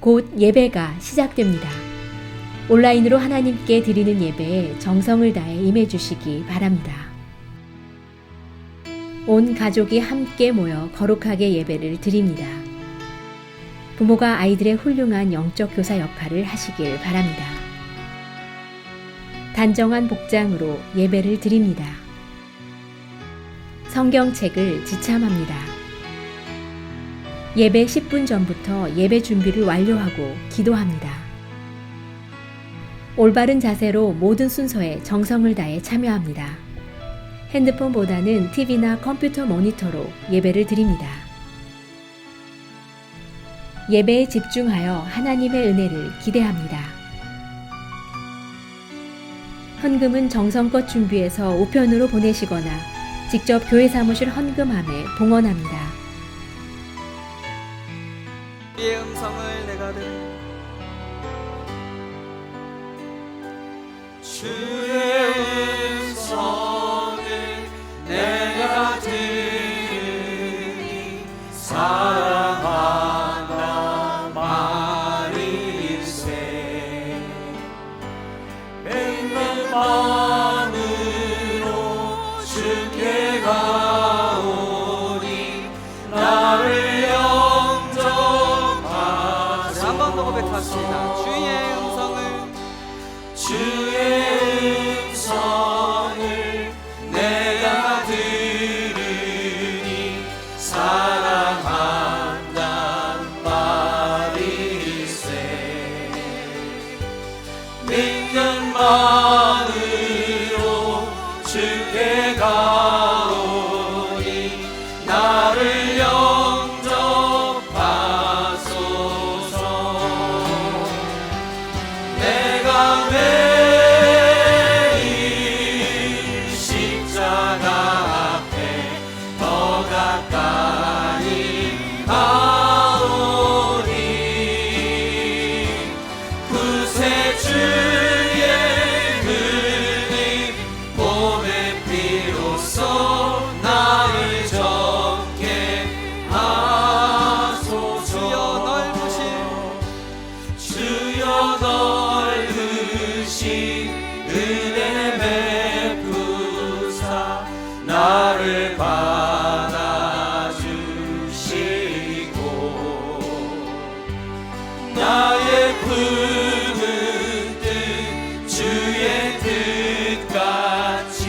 곧 예배가 시작됩니다. 온라인으로 하나님께 드리는 예배에 정성을 다해 임해주시기 바랍니다. 온 가족이 함께 모여 거룩하게 예배를 드립니다. 부모가 아이들의 훌륭한 영적 교사 역할을 하시길 바랍니다. 단정한 복장으로 예배를 드립니다. 성경책을 지참합니다. 예배 10분 전부터 예배 준비를 완료하고 기도합니다. 올바른 자세로 모든 순서에 정성을 다해 참여합니다. 핸드폰보다는 TV나 컴퓨터 모니터로 예배를 드립니다. 예배에 집중하여 하나님의 은혜를 기대합니다. 헌금은 정성껏 준비해서 우편으로 보내시거나 직접 교회 사무실 헌금함에 봉헌합니다. 주의 음성을 내가 들으니 주의 음성을 내가 들으니 사랑한다 말일세 맹렬 마음으로 주께 가오니 나를 고백합시다. 주의 음성을 내가 들으니 사랑한단 말일세 믿는 마음으로 주께 가오니 나를 은혜 베푸사 나를 받아주시고 나의 품은 뜻 주의 뜻같이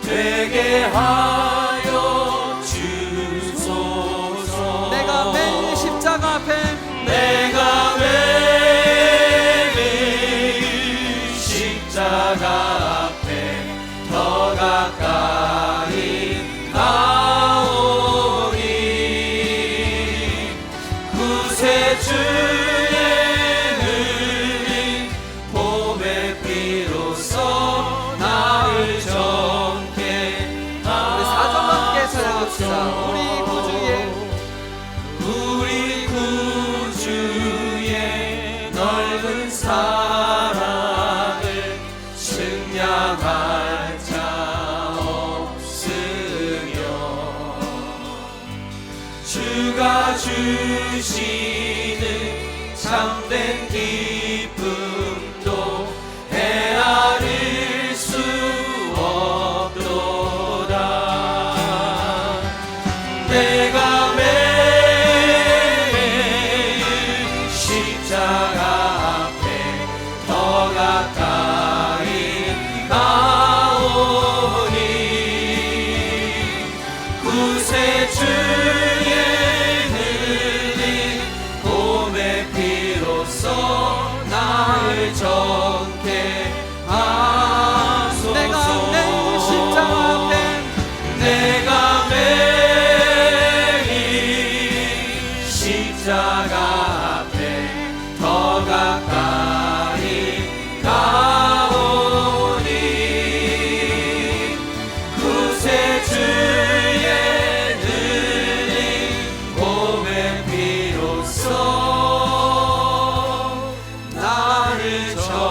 되게 하여 주소서 내가 매일 십자가 앞에 내가 십자가 앞에 더 가까이 가오니 구세주의 흘린 봄의 피로써 나를 정케 하소서 우리 4절 함께 찬양합시다. 우리 구주의 넓은 사랑을 증량할 자 없으며 주가 주시는 참된 기쁨도 헤아릴 수 없도다 내가 매일 십자가 앞에 더 가까이 가오니 구세주의 흘린 봄의 피로써 나를 정케 하소서 내가 매일 십자가 앞에 내가 매일 십자가 앞에 더 가까이 가오니 구세주의 흘린 봄의 피로써 나를 정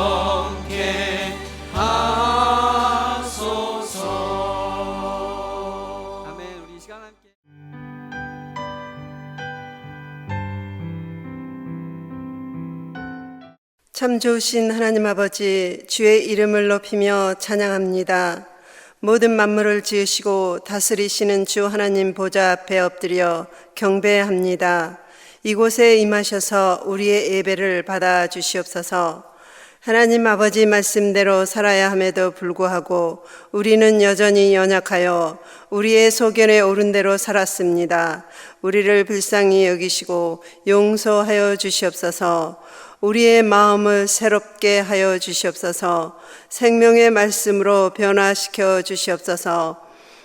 참 좋으신 하나님 아버지, 주의 이름을 높이며 찬양합니다. 모든 만물을 지으시고 다스리시는 주 하나님 보좌 앞에 엎드려 경배합니다. 이곳에 임하셔서 우리의 예배를 받아 주시옵소서. 하나님 아버지 말씀대로 살아야 함에도 불구하고 우리는 여전히 연약하여 우리의 소견에 오른 대로 살았습니다. 우리를 불쌍히 여기시고 용서하여 주시옵소서. 우리의 마음을 새롭게 하여 주시옵소서. 생명의 말씀으로 변화시켜 주시옵소서.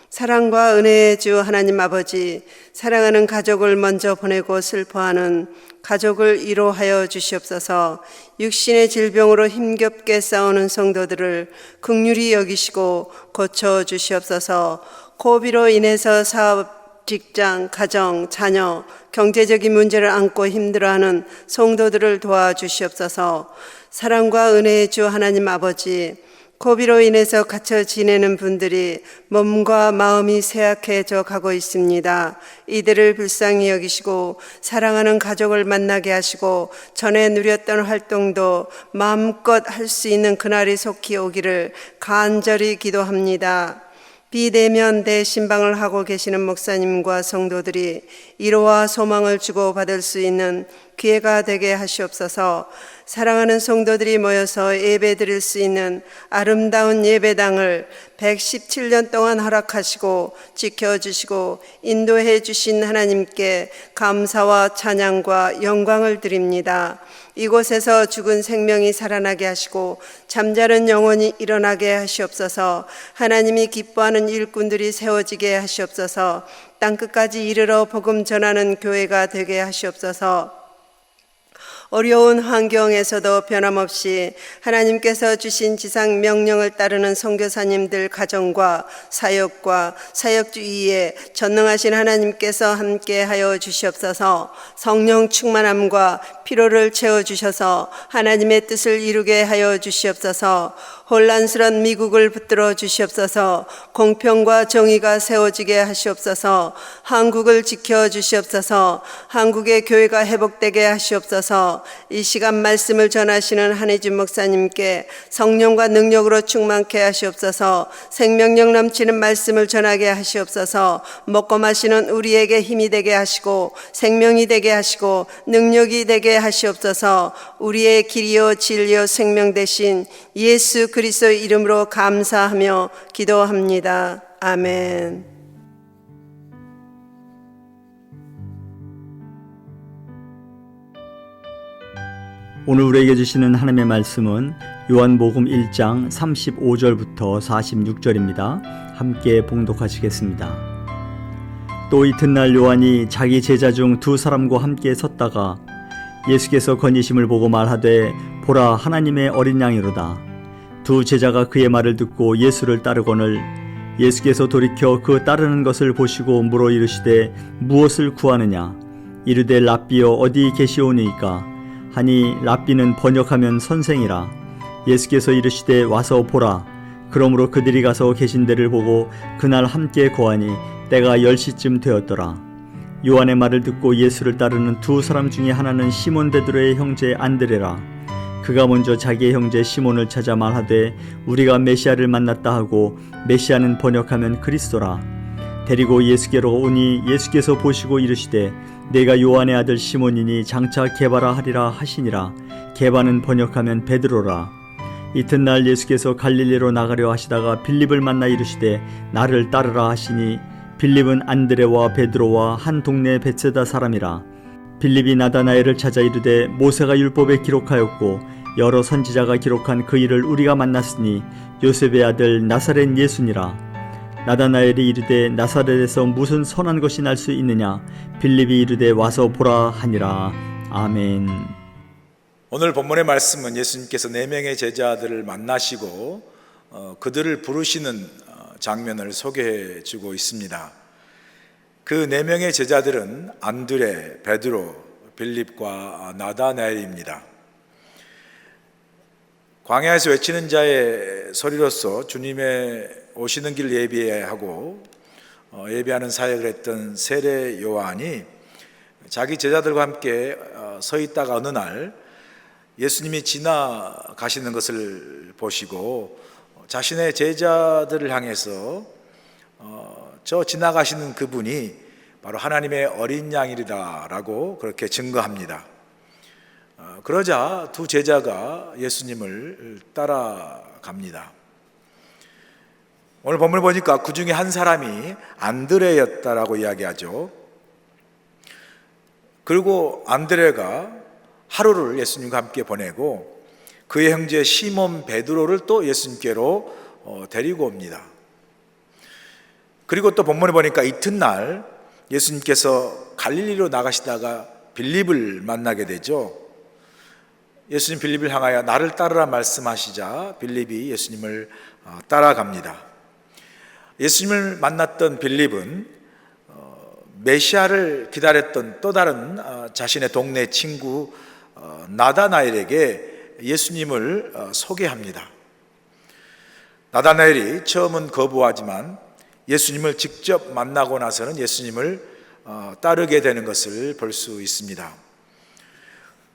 사랑과 은혜의 주 하나님 아버지, 사랑하는 가족을 먼저 보내고 슬퍼하는 가족을 위로하여 주시옵소서. 육신의 질병으로 힘겹게 싸우는 성도들을 긍휼히 여기시고 고쳐 주시옵소서. 코비로 인해서 사업, 직장, 가정, 자녀, 경제적인 문제를 안고 힘들어하는 성도들을 도와주시옵소서. 사랑과 은혜의 주 하나님 아버지, 코비로 인해서 갇혀 지내는 분들이 몸과 마음이 쇠약해져 가고 있습니다. 이들을 불쌍히 여기시고 사랑하는 가족을 만나게 하시고 전에 누렸던 활동도 마음껏 할 수 있는 그날이 속히 오기를 간절히 기도합니다. 비대면 대신방을 하고 계시는 목사님과 성도들이 위로와 소망을 주고받을 수 있는 기회가 되게 하시옵소서. 사랑하는 성도들이 모여서 예배드릴 수 있는 아름다운 예배당을 117년 동안 허락하시고 지켜주시고 인도해 주신 하나님께 감사와 찬양과 영광을 드립니다. 이곳에서 죽은 생명이 살아나게 하시고 잠자는 영혼이 일어나게 하시옵소서. 하나님이 기뻐하는 일꾼들이 세워지게 하시옵소서. 땅끝까지 이르러 복음 전하는 교회가 되게 하시옵소서. 어려운 환경에서도 변함없이 하나님께서 주신 지상 명령을 따르는 선교사님들 가정과 사역과 사역주 위에 전능하신 하나님께서 함께하여 주시옵소서. 성령 충만함과 피로를 채워주셔서 하나님의 뜻을 이루게 하여 주시옵소서. 혼란스런 미국을 붙들어 주시옵소서. 공평과 정의가 세워지게 하시옵소서. 한국을 지켜 주시옵소서. 한국의 교회가 회복되게 하시옵소서. 이 시간 말씀을 전하시는 한혜진 목사님께 성령과 능력으로 충만케 하시옵소서. 생명력 넘치는 말씀을 전하게 하시옵소서. 먹고 마시는 우리에게 힘이 되게 하시고 생명이 되게 하시고 능력이 되게 하시옵소서. 우리의 길이요 진리요 생명 되신 예수 그리스도의 이름으로 감사하며 기도합니다. 아멘. 오늘 우리에게 주시는 하나님의 말씀은 요한복음 1장 35절부터 46절입니다. 함께 봉독하시겠습니다. 또 이튿날 요한이 자기 제자 중 두 사람과 함께 섰다가 예수께서 건지심을 보고 말하되 보라 하나님의 어린 양이로다. 두 제자가 그의 말을 듣고 예수를 따르거늘 예수께서 돌이켜 그 따르는 것을 보시고 물어 이르시되 무엇을 구하느냐. 이르되 랍비여 어디 계시오니이까 하니 랍비는 번역하면 선생이라. 예수께서 이르시되 와서 보라. 그러므로 그들이 가서 계신 데를 보고 그날 함께 거하니 때가 10시쯤 되었더라. 요한의 말을 듣고 예수를 따르는 두 사람 중에 하나는 시몬 베드로의 형제 안드레라. 그가 먼저 자기의 형제 시몬을 찾아 말하되 우리가 메시아를 만났다 하고 메시아는 번역하면 그리스도라. 데리고 예수께로 오니 예수께서 보시고 이르시되 내가 요한의 아들 시몬이니 장차 게바라 하리라 하시니라. 게바는 번역하면 베드로라. 이튿날 예수께서 갈릴리로 나가려 하시다가 빌립을 만나 이르시되 나를 따르라 하시니 빌립은 안드레와 베드로와 한 동네 벳세다 사람이라. 빌립이 나다나엘을 찾아 이르되 모세가 율법에 기록하였고 여러 선지자가 기록한 그 일을 우리가 만났으니 요셉의 아들 나사렛 예수니라. 나다나엘이 이르되 나사렛에서 무슨 선한 것이 날 수 있느냐. 빌립이 이르되 와서 보라 하니라. 아멘. 오늘 본문의 말씀은 예수님께서 4명의 제자들을 만나시고 그들을 부르시는 장면을 소개해 주고 있습니다. 그 4명의 제자들은 안드레, 베드로, 빌립과 나다나엘입니다. 광야에서 외치는 자의 소리로서 주님의 오시는 길 예비하고 예비하는 사역을 했던 세례 요한이 자기 제자들과 함께 서 있다가 어느 날 예수님이 지나가시는 것을 보시고 자신의 제자들을 향해서 저 지나가시는 그분이 바로 하나님의 어린 양이라고 그렇게 증거합니다. 그러자 두 제자가 예수님을 따라갑니다. 오늘 본문을 보니까 그 중에 한 사람이 안드레였다라고 이야기하죠. 그리고 안드레가 하루를 예수님과 함께 보내고 그의 형제 시몬 베드로를 또 예수님께로 데리고 옵니다. 그리고 또 본문에 보니까 이튿날 예수님께서 갈릴리로 나가시다가 빌립을 만나게 되죠. 예수님 빌립을 향하여 나를 따르라 말씀하시자 빌립이 예수님을 따라갑니다. 예수님을 만났던 빌립은 메시아를 기다렸던 또 다른 자신의 동네 친구 나다나엘에게 예수님을 소개합니다. 나다나엘이 처음은 거부하지만 예수님을 직접 만나고 나서는 예수님을 따르게 되는 것을 볼 수 있습니다.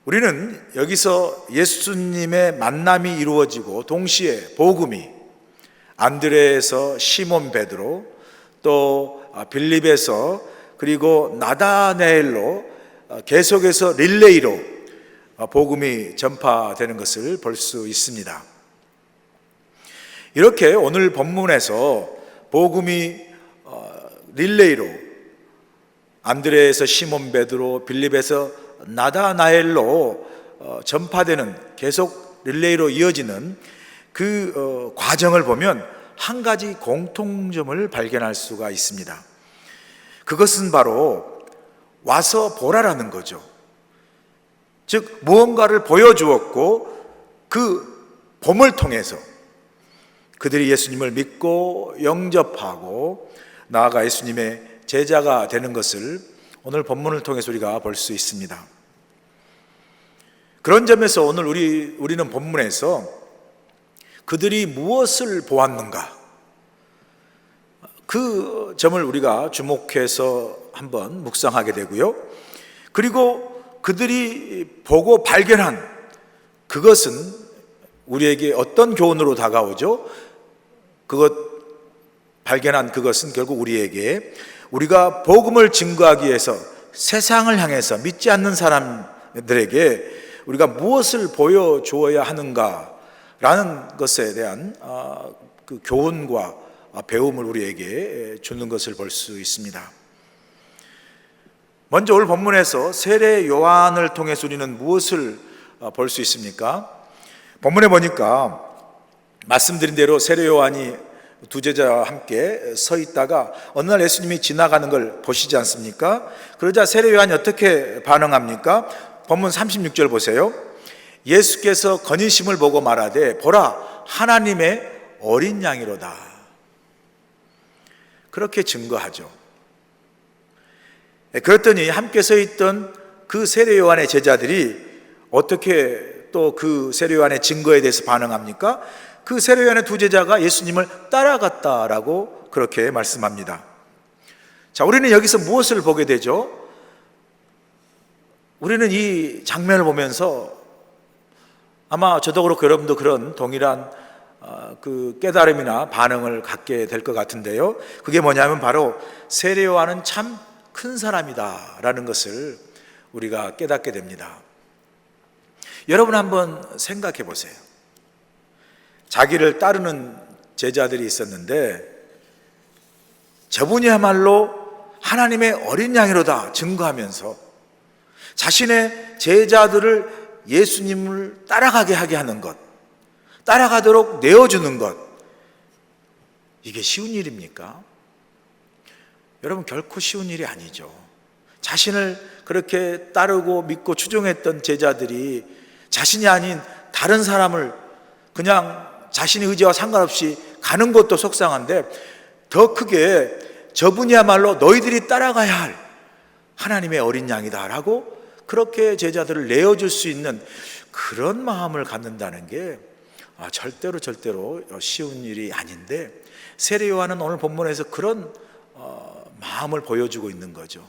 우리는 여기서 예수님의 만남이 이루어지고 동시에 복음이 안드레에서 시몬 베드로 또 빌립에서 그리고 나다나엘로 계속해서 릴레이로 복음이 전파되는 것을 볼 수 있습니다. 이렇게 오늘 본문에서 복음이 릴레이로 안드레에서 시몬 베드로 빌립에서 나다나엘로 전파되는 계속 릴레이로 이어지는 그 과정을 보면 한 가지 공통점을 발견할 수가 있습니다. 그것은 바로 와서 보라라는 거죠. 즉 무언가를 보여주었고 그 봄을 통해서 그들이 예수님을 믿고 영접하고 나아가 예수님의 제자가 되는 것을 오늘 본문을 통해서 우리가 볼 수 있습니다. 그런 점에서 오늘 우리는 본문에서 그들이 무엇을 보았는가 그 점을 우리가 주목해서 한번 묵상하게 되고요. 그리고 그들이 보고 발견한 그것은 우리에게 어떤 교훈으로 다가오죠? 발견한 그것은 결국 우리에게 우리가 복음을 증거하기 위해서 세상을 향해서 믿지 않는 사람들에게 우리가 무엇을 보여주어야 하는가라는 것에 대한 그 교훈과 배움을 우리에게 주는 것을 볼 수 있습니다. 먼저 오늘 본문에서 세례 요한을 통해서 우리는 무엇을 볼 수 있습니까? 본문에 보니까 말씀드린 대로 세례 요한이 두 제자와 함께 서 있다가 어느 날 예수님이 지나가는 걸 보시지 않습니까? 그러자 세례 요한이 어떻게 반응합니까? 본문 36절 보세요. 예수께서 건의심을 보고 말하되 보라 하나님의 어린 양이로다. 그렇게 증거하죠. 그랬더니 함께 서 있던 그 세례 요한의 제자들이 어떻게 또 그 세례 요한의 증거에 대해서 반응합니까? 그 세례 요한의 두 제자가 예수님을 따라갔다라고 그렇게 말씀합니다. 자, 우리는 여기서 무엇을 보게 되죠? 우리는 이 장면을 보면서 아마 저도 그렇고 여러분도 그런 동일한 그 깨달음이나 반응을 갖게 될 것 같은데요. 그게 뭐냐면 바로 세례 요한은 참 큰 사람이다라는 것을 우리가 깨닫게 됩니다. 여러분 한번 생각해 보세요. 자기를 따르는 제자들이 있었는데 저분이야말로 하나님의 어린 양이로다 증거하면서 자신의 제자들을 예수님을 따라가게 하게 하는 것, 따라가도록 내어주는 것, 이게 쉬운 일입니까? 여러분 결코 쉬운 일이 아니죠. 자신을 그렇게 따르고 믿고 추종했던 제자들이 자신이 아닌 다른 사람을 그냥 자신의 의지와 상관없이 가는 것도 속상한데 더 크게 저분이야말로 너희들이 따라가야 할 하나님의 어린 양이다라고 그렇게 제자들을 내어줄 수 있는 그런 마음을 갖는다는 게 절대로 쉬운 일이 아닌데 세례 요한은 오늘 본문에서 그런 마음을 보여주고 있는 거죠.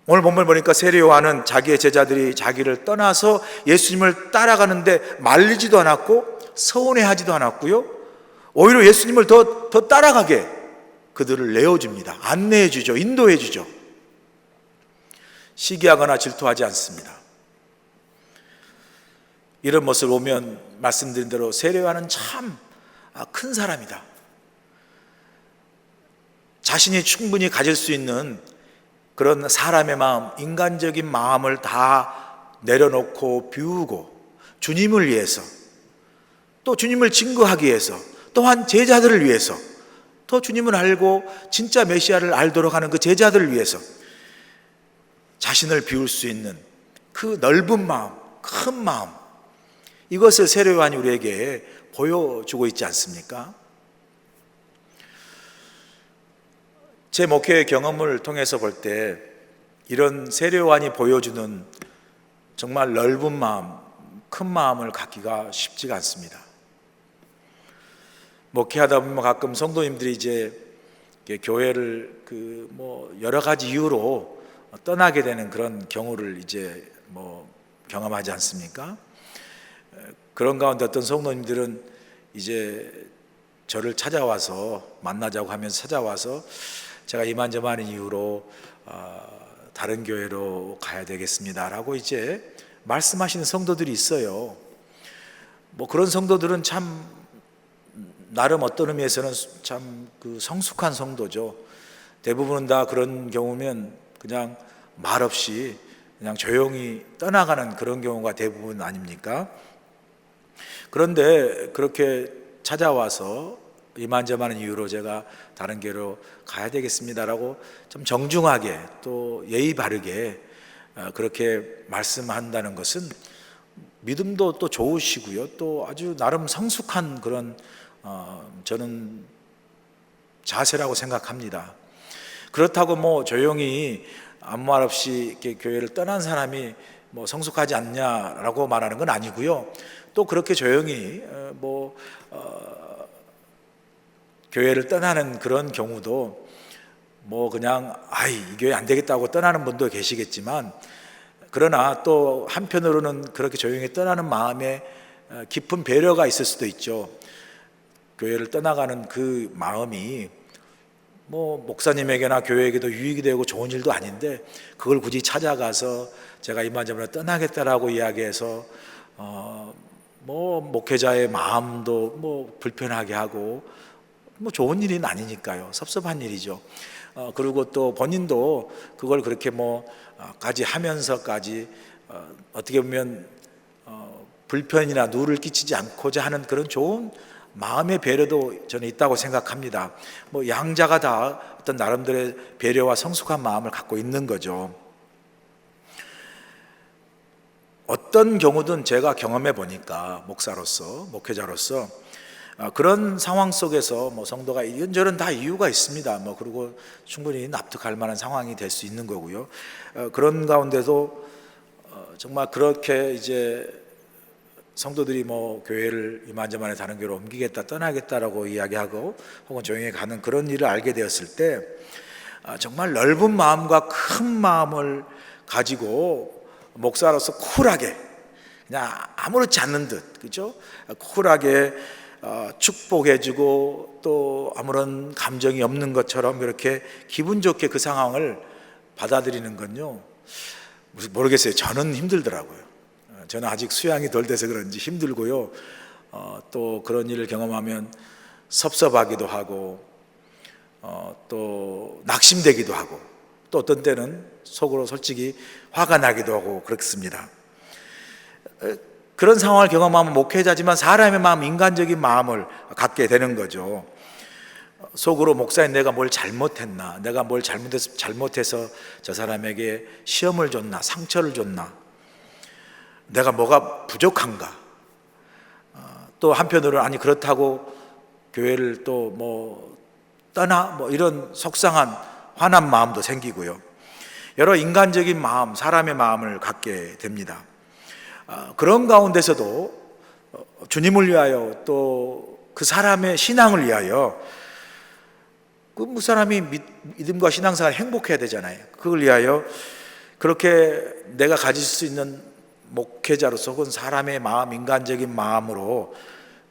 오늘 본문 보니까 세례 요한은 자기의 제자들이 자기를 떠나서 예수님을 따라가는데 말리지도 않았고 서운해하지도 않았고요, 오히려 예수님을 더 따라가게 그들을 내어줍니다. 안내해주죠. 인도해주죠. 시기하거나 질투하지 않습니다. 이런 모습을 보면 말씀드린 대로 세례 요한은 참 큰 사람이다. 자신이 충분히 가질 수 있는 그런 사람의 마음, 인간적인 마음을 다 내려놓고 비우고 주님을 위해서, 또 주님을 증거하기 위해서, 또한 제자들을 위해서, 또 주님을 알고 진짜 메시아를 알도록 하는 그 제자들을 위해서 자신을 비울 수 있는 그 넓은 마음, 큰 마음, 이것을 세례 요한이 우리에게 보여주고 있지 않습니까? 제 목회의 경험을 통해서 볼 때 이런 세례 요한이 보여주는 정말 넓은 마음, 큰 마음을 갖기가 쉽지가 않습니다. 목회하다 보면 가끔 성도님들이 이제 교회를 여러 가지 이유로 떠나게 되는 그런 경우를 이제 경험하지 않습니까? 그런 가운데 어떤 성도님들은 이제 저를 찾아와서 만나자고 하면서 찾아와서 제가 이만저만한 이유로 다른 교회로 가야 되겠습니다라고 이제 말씀하시는 성도들이 있어요. 그런 성도들은 참 나름 어떤 의미에서는 참 성숙한 성도죠. 대부분은 다 그런 경우면 그냥 말없이 그냥 조용히 떠나가는 그런 경우가 대부분 아닙니까? 그런데 그렇게 찾아와서 이만저만한 이유로 제가 다른 교회로 가야 되겠습니다라고 좀 정중하게 또 예의 바르게 그렇게 말씀한다는 것은 믿음도 또 좋으시고요, 또 아주 나름 성숙한 그런 저는 자세라고 생각합니다. 그렇다고 조용히 아무 말 없이 이렇게 교회를 떠난 사람이 성숙하지 않냐라고 말하는 건 아니고요, 또 그렇게 조용히 교회를 떠나는 그런 경우도 그냥 이 교회 안 되겠다고 떠나는 분도 계시겠지만, 그러나 또 한편으로는 그렇게 조용히 떠나는 마음에 깊은 배려가 있을 수도 있죠. 교회를 떠나가는 그 마음이 목사님에게나 교회에게도 유익이 되고 좋은 일도 아닌데 그걸 굳이 찾아가서 제가 이만저만 떠나겠다라고 이야기해서 목회자의 마음도 불편하게 하고 좋은 일은 아니니까요. 섭섭한 일이죠. 그리고 또 본인도 그걸 그렇게 까지 하면서까지 어떻게 보면 불편이나 누를 끼치지 않고자 하는 그런 좋은 마음의 배려도 저는 있다고 생각합니다. 양자가 다 어떤 나름대로의 배려와 성숙한 마음을 갖고 있는 거죠. 어떤 경우든 제가 경험해 보니까 목사로서, 목회자로서 그런 상황 속에서 성도가 이런저런 다 이유가 있습니다. 그리고 충분히 납득할 만한 상황이 될 수 있는 거고요. 그런 가운데도 정말 그렇게 이제 성도들이 교회를 이만저만에 다른 교회로 옮기겠다, 떠나겠다라고 이야기하고 혹은 조용히 가는 그런 일을 알게 되었을 때 정말 넓은 마음과 큰 마음을 가지고 목사로서 쿨하게 그냥 아무렇지 않는 듯, 그죠? 쿨하게 축복해주고 또 아무런 감정이 없는 것처럼 그렇게 기분 좋게 그 상황을 받아들이는 건요, 모르겠어요. 저는 힘들더라고요. 저는 아직 수양이 덜 돼서 그런지 힘들고요, 또 그런 일을 경험하면 섭섭하기도 하고 또 낙심되기도 하고 또 어떤 때는 속으로 솔직히 화가 나기도 하고 그렇습니다. 그런 상황을 경험하면 목회자지만 사람의 마음, 인간적인 마음을 갖게 되는 거죠. 속으로 목사님 내가 뭘 잘못했나, 내가 뭘 잘못해서 저 사람에게 시험을 줬나, 상처를 줬나, 내가 뭐가 부족한가. 또 한편으로는 아니 그렇다고 교회를 또 떠나 이런 속상한 화난 마음도 생기고요. 여러 인간적인 마음, 사람의 마음을 갖게 됩니다. 그런 가운데서도 주님을 위하여 또 그 사람의 신앙을 위하여 그 사람이 믿음과 신앙생활 행복해야 되잖아요. 그걸 위하여 그렇게 내가 가질 수 있는 목회자로서 혹은 사람의 마음, 인간적인 마음으로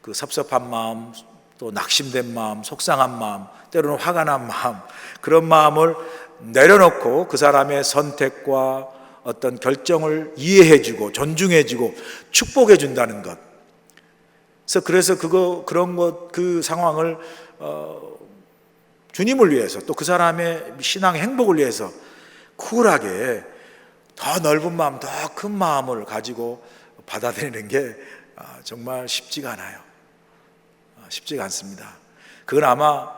그 섭섭한 마음, 또 낙심된 마음, 속상한 마음, 때로는 화가 난 마음, 그런 마음을 내려놓고 그 사람의 선택과 어떤 결정을 이해해주고 존중해주고 축복해준다는 것. 그래서 그 상황을 주님을 위해서, 또 그 사람의 신앙의 행복을 위해서 쿨하게 더 넓은 마음, 더 큰 마음을 가지고 받아들이는 게 정말 쉽지가 않아요. 쉽지가 않습니다. 그건 아마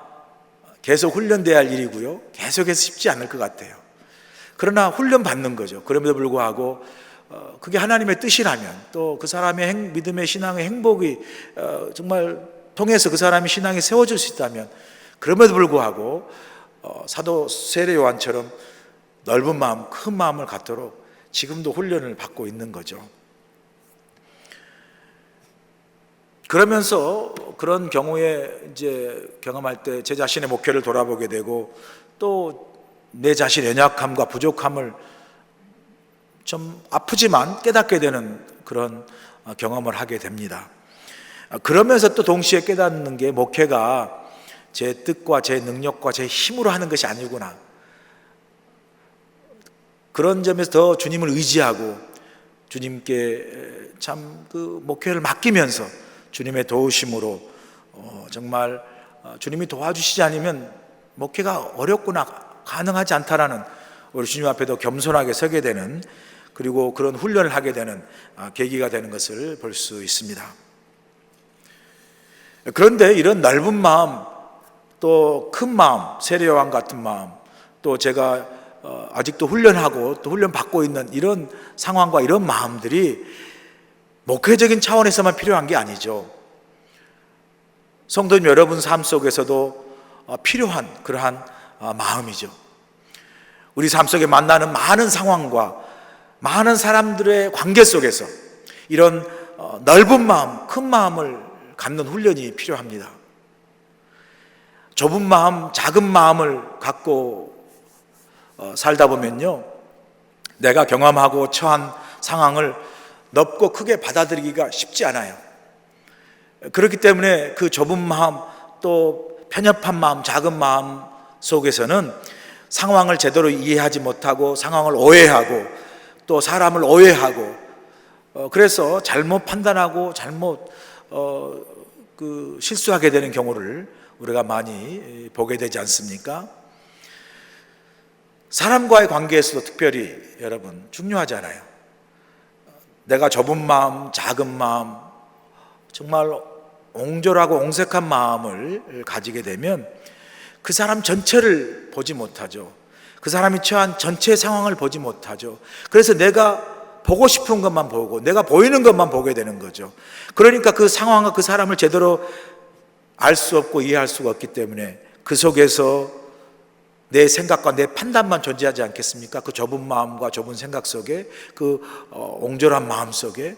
계속 훈련돼야 할 일이고요, 계속해서 쉽지 않을 것 같아요. 그러나 훈련 받는 거죠. 그럼에도 불구하고 그게 하나님의 뜻이라면, 또 그 사람의 믿음의 신앙의 행복이 정말 통해서 그 사람의 신앙이 세워질 수 있다면, 그럼에도 불구하고 사도 세례 요한처럼 넓은 마음, 큰 마음을 갖도록 지금도 훈련을 받고 있는 거죠. 그러면서 그런 경우에 이제 경험할 때 제 자신의 목회를 돌아보게 되고, 또 내 자신의 연약함과 부족함을 좀 아프지만 깨닫게 되는 그런 경험을 하게 됩니다. 그러면서 또 동시에 깨닫는 게, 목회가 제 뜻과 제 능력과 제 힘으로 하는 것이 아니구나. 그런 점에서 더 주님을 의지하고 주님께 참 그 목회를 맡기면서 주님의 도우심으로 정말 주님이 도와주시지 않으면 목회가 어렵구나, 가능하지 않다라는, 우리 주님 앞에도 겸손하게 서게 되는, 그리고 그런 훈련을 하게 되는 계기가 되는 것을 볼 수 있습니다. 그런데 이런 넓은 마음, 또 큰 마음, 세례요한 같은 마음, 또 제가 아직도 훈련하고 또 훈련받고 있는 이런 상황과 이런 마음들이 목회적인 차원에서만 필요한 게 아니죠. 성도님 여러분 삶 속에서도 필요한 그러한 마음이죠. 우리 삶 속에 만나는 많은 상황과 많은 사람들의 관계 속에서 이런 넓은 마음, 큰 마음을 갖는 훈련이 필요합니다. 좁은 마음, 작은 마음을 갖고 살다 보면요, 내가 경험하고 처한 상황을 넓고 크게 받아들이기가 쉽지 않아요. 그렇기 때문에 그 좁은 마음, 또 편협한 마음, 작은 마음 속에서는 상황을 제대로 이해하지 못하고 상황을 오해하고 또 사람을 오해하고 그래서 잘못 판단하고 잘못 실수하게 되는 경우를 우리가 많이 보게 되지 않습니까? 사람과의 관계에서도 특별히 여러분 중요하잖아요. 내가 좁은 마음, 작은 마음, 정말 옹졸하고 옹색한 마음을 가지게 되면 그 사람 전체를 보지 못하죠. 그 사람이 처한 전체 상황을 보지 못하죠. 그래서 내가 보고 싶은 것만 보고 내가 보이는 것만 보게 되는 거죠. 그러니까 그 상황과 그 사람을 제대로 알 수 없고 이해할 수가 없기 때문에 그 속에서 내 생각과 내 판단만 존재하지 않겠습니까? 그 좁은 마음과 좁은 생각 속에, 그 옹졸한 마음 속에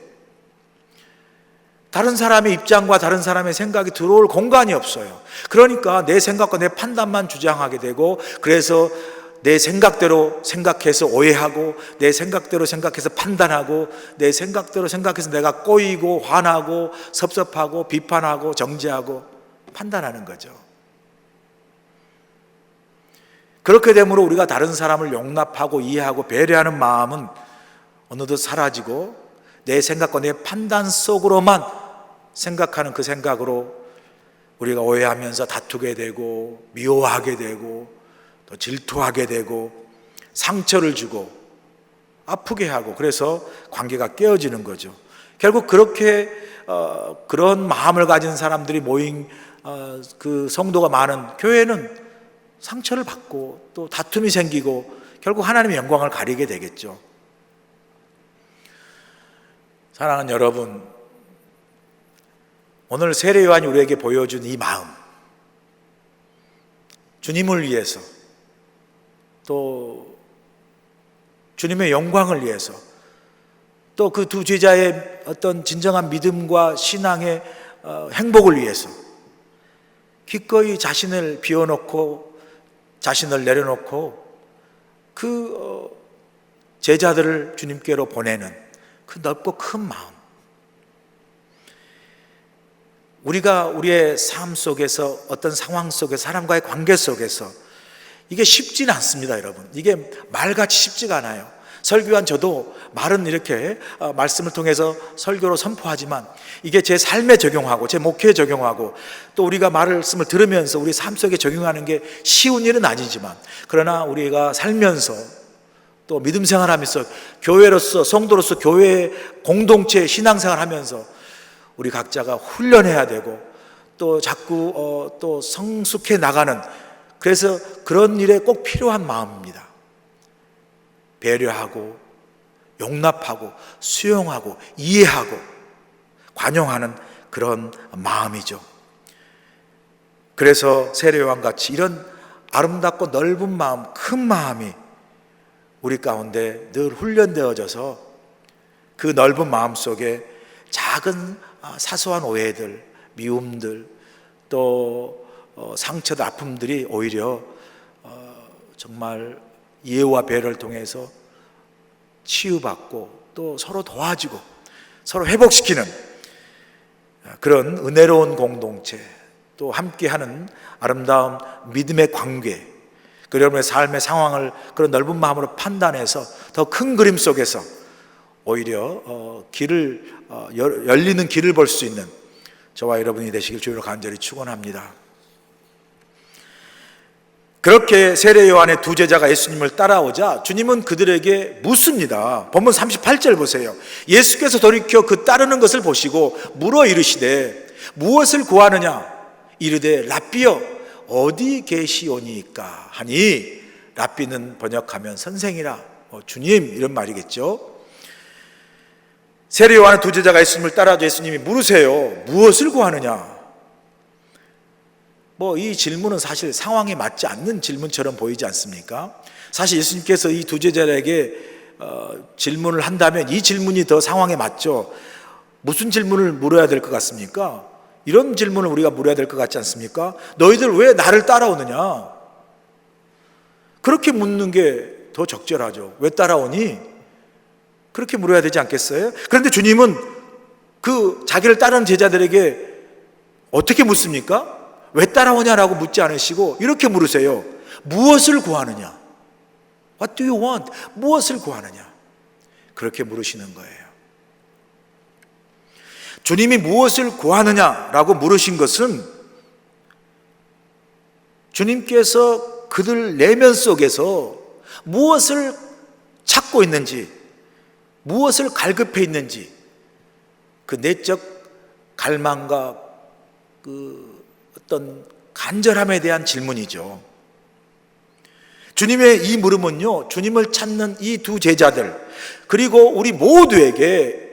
다른 사람의 입장과 다른 사람의 생각이 들어올 공간이 없어요. 그러니까 내 생각과 내 판단만 주장하게 되고, 그래서 내 생각대로 생각해서 오해하고, 내 생각대로 생각해서 판단하고, 내 생각대로 생각해서 내가 꼬이고 화나고 섭섭하고 비판하고 정죄하고 판단하는 거죠. 그렇게 되므로 우리가 다른 사람을 용납하고 이해하고 배려하는 마음은 어느덧 사라지고, 내 생각과 내 판단 속으로만 생각하는 그 생각으로 우리가 오해하면서 다투게 되고 미워하게 되고 또 질투하게 되고 상처를 주고 아프게 하고, 그래서 관계가 깨어지는 거죠. 결국 그렇게 그런 마음을 가진 사람들이 모인 그 성도가 많은 교회는 상처를 받고 또 다툼이 생기고 결국 하나님의 영광을 가리게 되겠죠. 사랑하는 여러분, 오늘 세례 요한이 우리에게 보여준 이 마음, 주님을 위해서 또 주님의 영광을 위해서 또 그 두 제자의 어떤 진정한 믿음과 신앙의 행복을 위해서 기꺼이 자신을 비워놓고 자신을 내려놓고 그 제자들을 주님께로 보내는 그 넓고 큰 마음, 우리가 우리의 삶 속에서 어떤 상황 속에서 사람과의 관계 속에서 이게 쉽지는 않습니다, 여러분. 이게 말같이 쉽지가 않아요. 설교한 저도 말은 이렇게 말씀을 통해서 설교로 선포하지만 이게 제 삶에 적용하고 제 목회에 적용하고 또 우리가 말씀을 들으면서 우리 삶 속에 적용하는 게 쉬운 일은 아니지만, 그러나 우리가 살면서 또 믿음 생활하면서 교회로서, 성도로서 교회 공동체 신앙생활 하면서 우리 각자가 훈련해야 되고 또 자꾸 또 성숙해 나가는, 그래서 그런 일에 꼭 필요한 마음입니다. 배려하고 용납하고 수용하고 이해하고 관용하는 그런 마음이죠. 그래서 세례요한 같이 이런 아름답고 넓은 마음, 큰 마음이 우리 가운데 늘 훈련되어져서 그 넓은 마음 속에 작은 사소한 오해들, 미움들, 또 상처들, 아픔들이 오히려 정말 이해와 배려를 통해서 치유받고 또 서로 도와주고 서로 회복시키는 그런 은혜로운 공동체, 또 함께하는 아름다운 믿음의 관계, 그리고 여러분의 삶의 상황을 그런 넓은 마음으로 판단해서 더 큰 그림 속에서 오히려 열리는 길을 볼 수 있는 저와 여러분이 되시길 주로 간절히 축원합니다. 그렇게 세례 요한의 두 제자가 예수님을 따라오자 주님은 그들에게 묻습니다. 본문 38절 보세요. 예수께서 돌이켜 그 따르는 것을 보시고 물어 이르시되 무엇을 구하느냐? 이르되 랍비여 어디 계시오니까 하니, 랍비는 번역하면 선생이라, 주님 이런 말이겠죠. 세례 요한의 두 제자가 예수님을 따라오자 예수님이 물으세요. 무엇을 구하느냐? 이 질문은 사실 상황에 맞지 않는 질문처럼 보이지 않습니까? 사실 예수님께서 이 두 제자에게 질문을 한다면 이 질문이 더 상황에 맞죠. 무슨 질문을 물어야 될 것 같습니까? 이런 질문을 우리가 물어야 될 것 같지 않습니까? 너희들 왜 나를 따라오느냐? 그렇게 묻는 게 더 적절하죠. 왜 따라오니? 그렇게 물어야 되지 않겠어요? 그런데 주님은 그 자기를 따르는 제자들에게 어떻게 묻습니까? 왜 따라오냐라고 묻지 않으시고 이렇게 물으세요. 무엇을 구하느냐? What do you want? 무엇을 구하느냐? 그렇게 물으시는 거예요. 주님이 무엇을 구하느냐라고 물으신 것은 주님께서 그들 내면 속에서 무엇을 찾고 있는지, 무엇을 갈급해 있는지, 그 내적 갈망과 그 어떤 간절함에 대한 질문이죠. 주님의 이 물음은요, 주님을 찾는 이 두 제자들, 그리고 우리 모두에게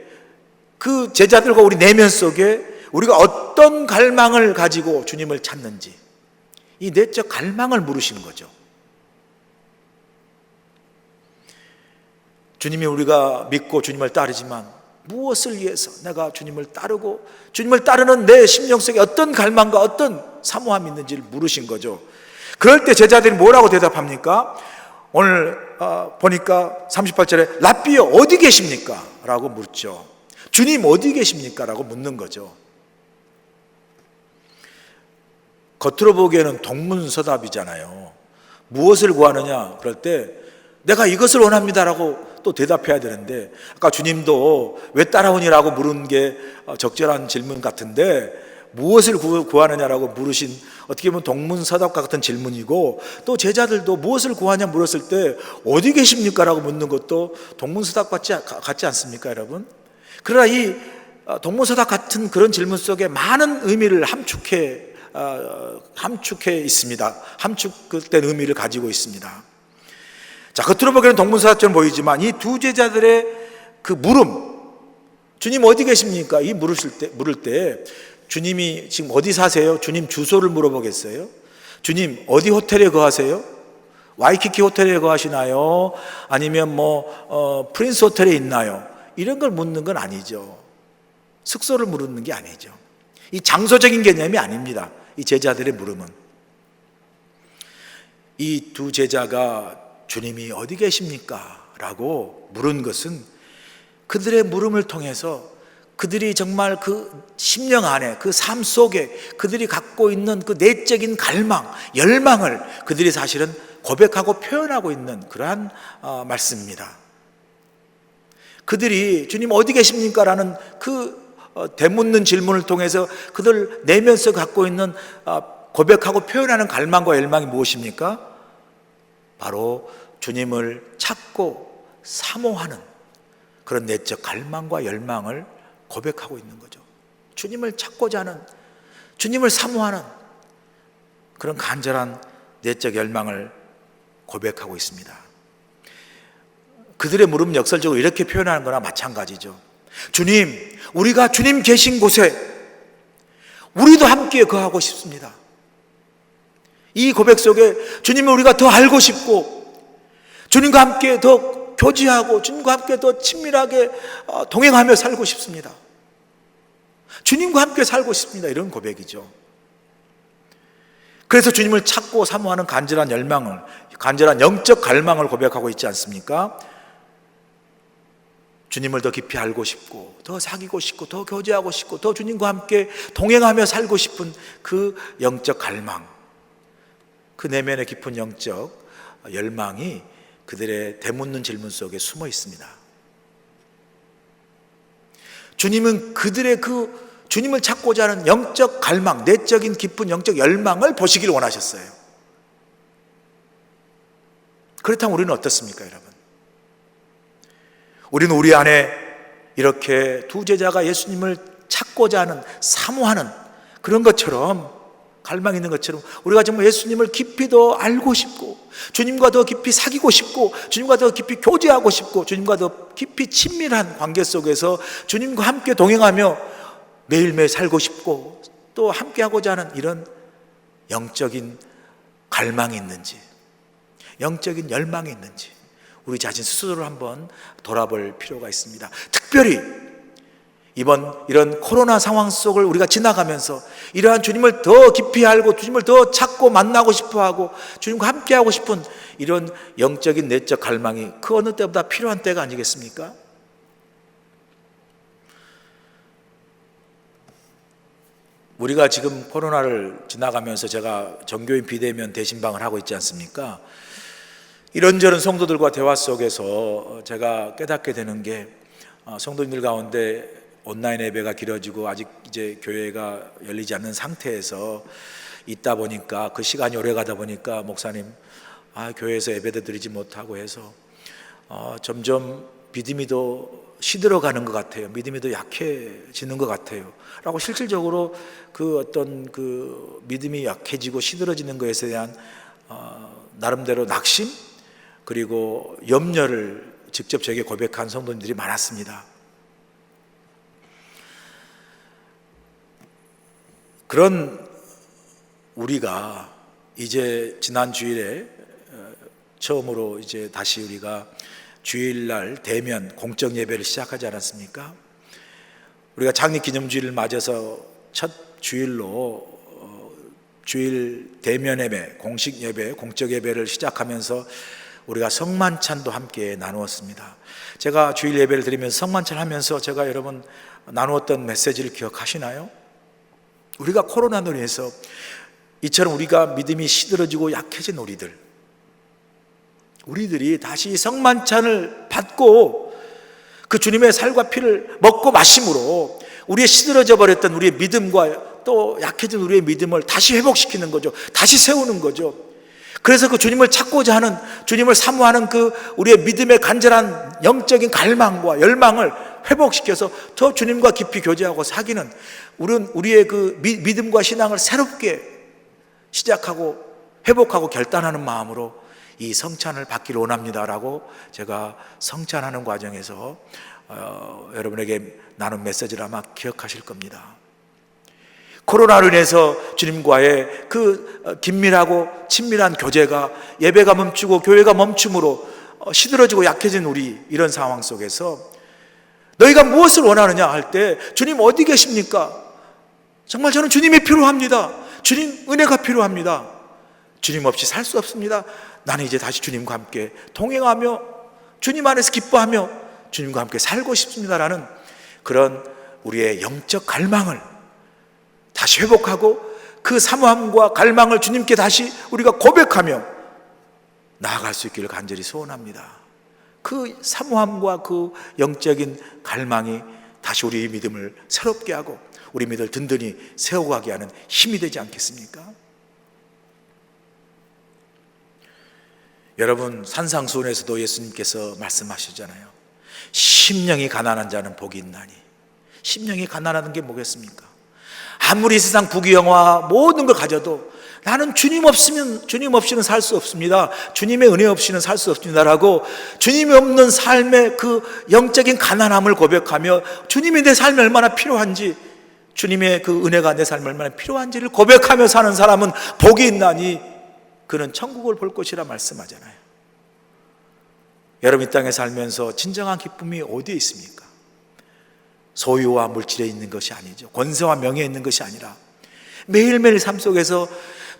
그 제자들과 우리 내면 속에 우리가 어떤 갈망을 가지고 주님을 찾는지, 이 내적 갈망을 물으시는 거죠. 주님이 우리가 믿고 주님을 따르지만 무엇을 위해서 내가 주님을 따르고 주님을 따르는 내 심령 속에 어떤 갈망과 어떤 사모함이 있는지를 물으신 거죠. 그럴 때 제자들이 뭐라고 대답합니까? 오늘 보니까 38절에 랍비여 어디 계십니까? 라고 묻죠. 주님 어디 계십니까? 라고 묻는 거죠. 겉으로 보기에는 동문서답이잖아요. 무엇을 구하느냐? 그럴 때 내가 이것을 원합니다라고 또 대답해야 되는데, 아까 주님도 왜 따라오니라고 물은 게 적절한 질문 같은데 무엇을 구하느냐라고 물으신, 어떻게 보면 동문서답 같은 질문이고, 또 제자들도 무엇을 구하냐 물었을 때 어디 계십니까? 라고 묻는 것도 동문서답 같지 않습니까, 여러분? 그러나 이 동문서답 같은 그런 질문 속에 많은 의미를 함축해 있습니다. 함축된 의미를 가지고 있습니다. 자, 겉으로 보기에는 동문서답처럼 보이지만 이 두 제자들의 그 물음, 주님 어디 계십니까? 이 물을 때 주님이 지금 어디 사세요? 주님 주소를 물어보겠어요? 주님 어디 호텔에 거하세요? 와이키키 호텔에 거하시나요? 아니면 프린스 호텔에 있나요? 이런 걸 묻는 건 아니죠. 숙소를 물는 게 아니죠. 이 장소적인 개념이 아닙니다. 이 제자들의 물음은. 이 두 제자가 주님이 어디 계십니까? 라고 물은 것은 그들의 물음을 통해서 그들이 정말 그 심령 안에 그 삶 속에 그들이 갖고 있는 그 내적인 갈망, 열망을 그들이 사실은 고백하고 표현하고 있는 그러한 말씀입니다. 그들이 주님 어디 계십니까? 라는 그 되묻는 질문을 통해서 그들 내면서 갖고 있는 고백하고 표현하는 갈망과 열망이 무엇입니까? 바로 주님을 찾고 사모하는 그런 내적 갈망과 열망을 고백하고 있는 거죠. 주님을 찾고자 하는, 주님을 사모하는 그런 간절한 내적 열망을 고백하고 있습니다. 그들의 물음은 역설적으로 이렇게 표현하는 거나 마찬가지죠. 주님, 우리가 주님 계신 곳에 우리도 함께 거하고 싶습니다. 이 고백 속에 주님을 우리가 더 알고 싶고 주님과 함께 더 교제하고 주님과 함께 더 친밀하게 동행하며 살고 싶습니다. 주님과 함께 살고 싶습니다. 이런 고백이죠. 그래서 주님을 찾고 사모하는 간절한 열망을, 간절한 영적 갈망을 고백하고 있지 않습니까? 주님을 더 깊이 알고 싶고 더 사귀고 싶고 더 교제하고 싶고 더 주님과 함께 동행하며 살고 싶은 그 영적 갈망, 그 내면의 깊은 영적 열망이 그들의 되묻는 질문 속에 숨어 있습니다. 주님은 그들의 그 주님을 찾고자 하는 영적 갈망, 내적인 깊은 영적 열망을 보시길 원하셨어요. 그렇다면 우리는 어떻습니까, 여러분? 우리는 우리 안에 이렇게 두 제자가 예수님을 찾고자 하는, 사모하는 그런 것처럼, 갈망 있는 것처럼 우리가 정말 예수님을 깊이 더 알고 싶고 주님과 더 깊이 사귀고 싶고 주님과 더 깊이 교제하고 싶고 주님과 더 깊이 친밀한 관계 속에서 주님과 함께 동행하며 매일매일 살고 싶고 또 함께하고자 하는 이런 영적인 갈망이 있는지, 영적인 열망이 있는지 우리 자신 스스로를 한번 돌아볼 필요가 있습니다. 특별히 이번 이런 코로나 상황 속을 우리가 지나가면서 이러한 주님을 더 깊이 알고 주님을 더 찾고 만나고 싶어하고 주님과 함께하고 싶은 이런 영적인 내적 갈망이 그 어느 때보다 필요한 때가 아니겠습니까? 우리가 지금 코로나를 지나가면서 제가 전교인 비대면 대신방을 하고 있지 않습니까? 이런저런 성도들과 대화 속에서 제가 깨닫게 되는 게 성도님들 가운데 온라인 예배가 길어지고 아직 이제 교회가 열리지 않는 상태에서 있다 보니까 그 시간이 오래 가다 보니까 목사님 교회에서 예배도 드리지 못하고 해서 점점 믿음이 더 시들어가는 것 같아요. 믿음이 더 약해지는 것 같아요. 라고 실질적으로 그 어떤 그 믿음이 약해지고 시들어지는 것에 대한 나름대로 낙심 그리고 염려를 직접 제게 고백한 성도님들이 많았습니다. 그런 우리가 이제 지난 주일에 처음으로 이제 다시 우리가 주일날 대면 공적 예배를 시작하지 않았습니까? 우리가 창립 기념주일을 맞아서 첫 주일로 주일 대면 예배, 공식 예배, 공적 예배를 시작하면서 우리가 성만찬도 함께 나누었습니다. 제가 주일 예배를 드리면서 성만찬 하면서 제가 여러분 나누었던 메시지를 기억하시나요? 우리가 코로나로 인해서 이처럼 우리가 믿음이 시들어지고 약해진 우리들이 다시 성만찬을 받고 그 주님의 살과 피를 먹고 마심으로 우리의 시들어져 버렸던 우리의 믿음과 또 약해진 우리의 믿음을 다시 회복시키는 거죠. 다시 세우는 거죠. 그래서 그 주님을 찾고자 하는, 주님을 사모하는 그 우리의 믿음의 간절한 영적인 갈망과 열망을 회복시켜서 더 주님과 깊이 교제하고 사귀는 우리의 그 믿음과 신앙을 새롭게 시작하고 회복하고 결단하는 마음으로 이 성찬을 받기를 원합니다라고 제가 성찬하는 과정에서 여러분에게 나눈 메시지를 아마 기억하실 겁니다. 코로나로 인해서 주님과의 그 긴밀하고 친밀한 교제가 예배가 멈추고 교회가 멈춤으로 시들어지고 약해진 우리 이런 상황 속에서 너희가 무엇을 원하느냐 할 때 주님 어디 계십니까? 정말 저는 주님이 필요합니다. 주님 은혜가 필요합니다. 주님 없이 살 수 없습니다. 나는 이제 다시 주님과 함께 동행하며 주님 안에서 기뻐하며 주님과 함께 살고 싶습니다라는 그런 우리의 영적 갈망을 다시 회복하고 그 사모함과 갈망을 주님께 다시 우리가 고백하며 나아갈 수 있기를 간절히 소원합니다. 그 사모함과 그 영적인 갈망이 다시 우리의 믿음을 새롭게 하고 우리 믿음을 든든히 세워가게 하는 힘이 되지 않겠습니까? 여러분, 산상수훈에서도 예수님께서 말씀하시잖아요. 심령이 가난한 자는 복이 있나니. 심령이 가난하다는 게 뭐겠습니까? 아무리 세상 부귀영화 모든 걸 가져도 나는 주님 없이는 살 수 없습니다. 주님의 은혜 없이는 살 수 없습니다라고 주님이 없는 삶의 그 영적인 가난함을 고백하며 주님이 내 삶에 얼마나 필요한지, 주님의 그 은혜가 내 삶에 얼마나 필요한지를 고백하며 사는 사람은 복이 있나니 그는 천국을 볼 것이라 말씀하잖아요. 여러분, 이 땅에 살면서 진정한 기쁨이 어디에 있습니까? 소유와 물질에 있는 것이 아니죠. 권세와 명예에 있는 것이 아니라 매일매일 삶 속에서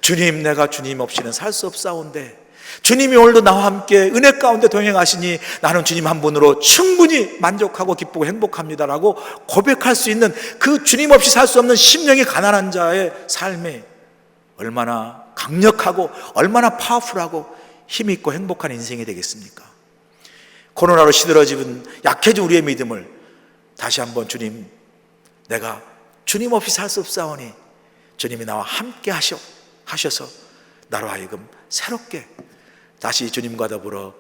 주님, 내가 주님 없이는 살 수 없사온데 주님이 오늘도 나와 함께 은혜 가운데 동행하시니 나는 주님 한 분으로 충분히 만족하고 기쁘고 행복합니다라고 고백할 수 있는 그 주님 없이 살 수 없는 심령이 가난한 자의 삶에 얼마나 강력하고 얼마나 파워풀하고 힘있고 행복한 인생이 되겠습니까? 코로나로 시들어진 약해진 우리의 믿음을 다시 한번 주님, 내가 주님 없이 살 수 없사오니 주님이 나와 함께 하셔서 나로 하여금 새롭게 다시 주님과 더불어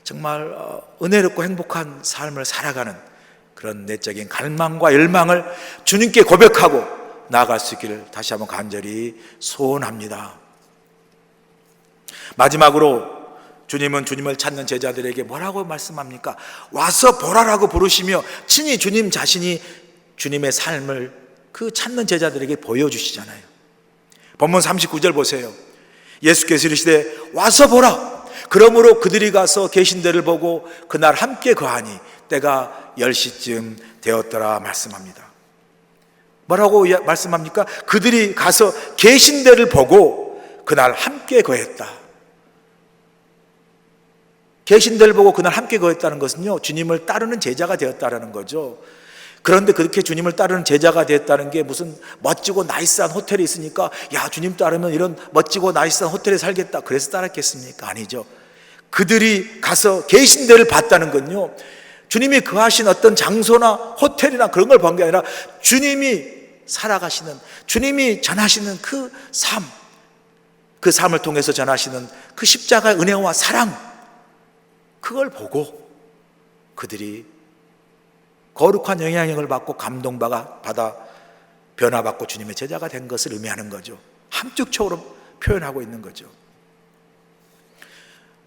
정말 은혜롭고 행복한 삶을 살아가는 그런 내적인 갈망과 열망을 주님께 고백하고 나아갈 수 있기를 다시 한번 간절히 소원합니다. 마지막으로 주님은 주님을 찾는 제자들에게 뭐라고 말씀합니까? 와서 보라라고 부르시며 친히 주님 자신이 주님의 삶을 그 찾는 제자들에게 보여주시잖아요. 본문 39절 보세요. 예수께서 이르시되 와서 보라. 그러므로 그들이 가서 계신 데를 보고 그날 함께 거하니 때가 10시쯤 되었더라 말씀합니다. 뭐라고 말씀합니까? 그들이 가서 계신 데를 보고 그날 함께 거했다. 계신 데를 보고 그날 함께 거했다는 것은요, 주님을 따르는 제자가 되었다는 거죠. 그런데 그렇게 주님을 따르는 제자가 되었다는 게 무슨 멋지고 나이스한 호텔이 있으니까 야, 주님 따르면 이런 멋지고 나이스한 호텔에 살겠다 그래서 따랐겠습니까? 아니죠. 그들이 가서 계신 데를 봤다는 건요, 주님이 거하신 어떤 장소나 호텔이나 그런 걸 본 게 아니라 주님이 살아가시는, 주님이 전하시는 그 삶, 그 삶을 통해서 전하시는 그 십자가의 은혜와 사랑, 그걸 보고 그들이 거룩한 영향력을 받고 감동받아 변화받고 주님의 제자가 된 것을 의미하는 거죠. 함축적으로 표현하고 있는 거죠.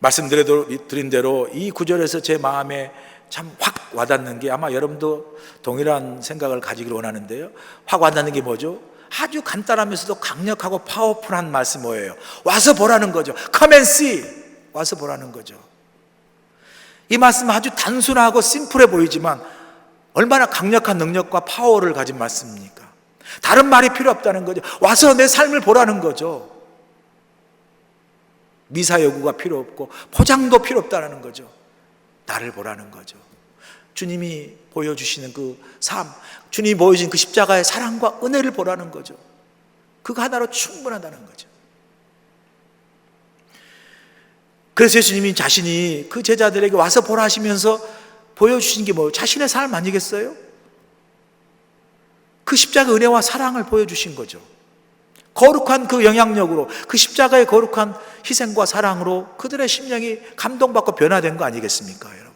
말씀드린 대로 이 구절에서 제 마음에 참 확 와닿는 게, 아마 여러분도 동일한 생각을 가지기를 원하는데요, 확 와닿는 게 뭐죠? 아주 간단하면서도 강력하고 파워풀한 말씀 뭐예요? 와서 보라는 거죠. Come and see. 와서 보라는 거죠. 이 말씀은 아주 단순하고 심플해 보이지만 얼마나 강력한 능력과 파워를 가진 말씀입니까? 다른 말이 필요 없다는 거죠. 와서 내 삶을 보라는 거죠. 미사 여구가 필요 없고 포장도 필요 없다는 거죠. 나를 보라는 거죠. 주님이 보여주시는 그 삶, 주님이 보여준 그 십자가의 사랑과 은혜를 보라는 거죠. 그거 하나로 충분하다는 거죠. 그래서 예수님이 자신이 그 제자들에게 와서 보라 하시면서 보여주신 게 뭐예요? 자신의 삶 아니겠어요? 그 십자가의 은혜와 사랑을 보여주신 거죠. 거룩한 그 영향력으로, 그 십자가의 거룩한 희생과 사랑으로 그들의 심령이 감동받고 변화된 거 아니겠습니까, 여러분?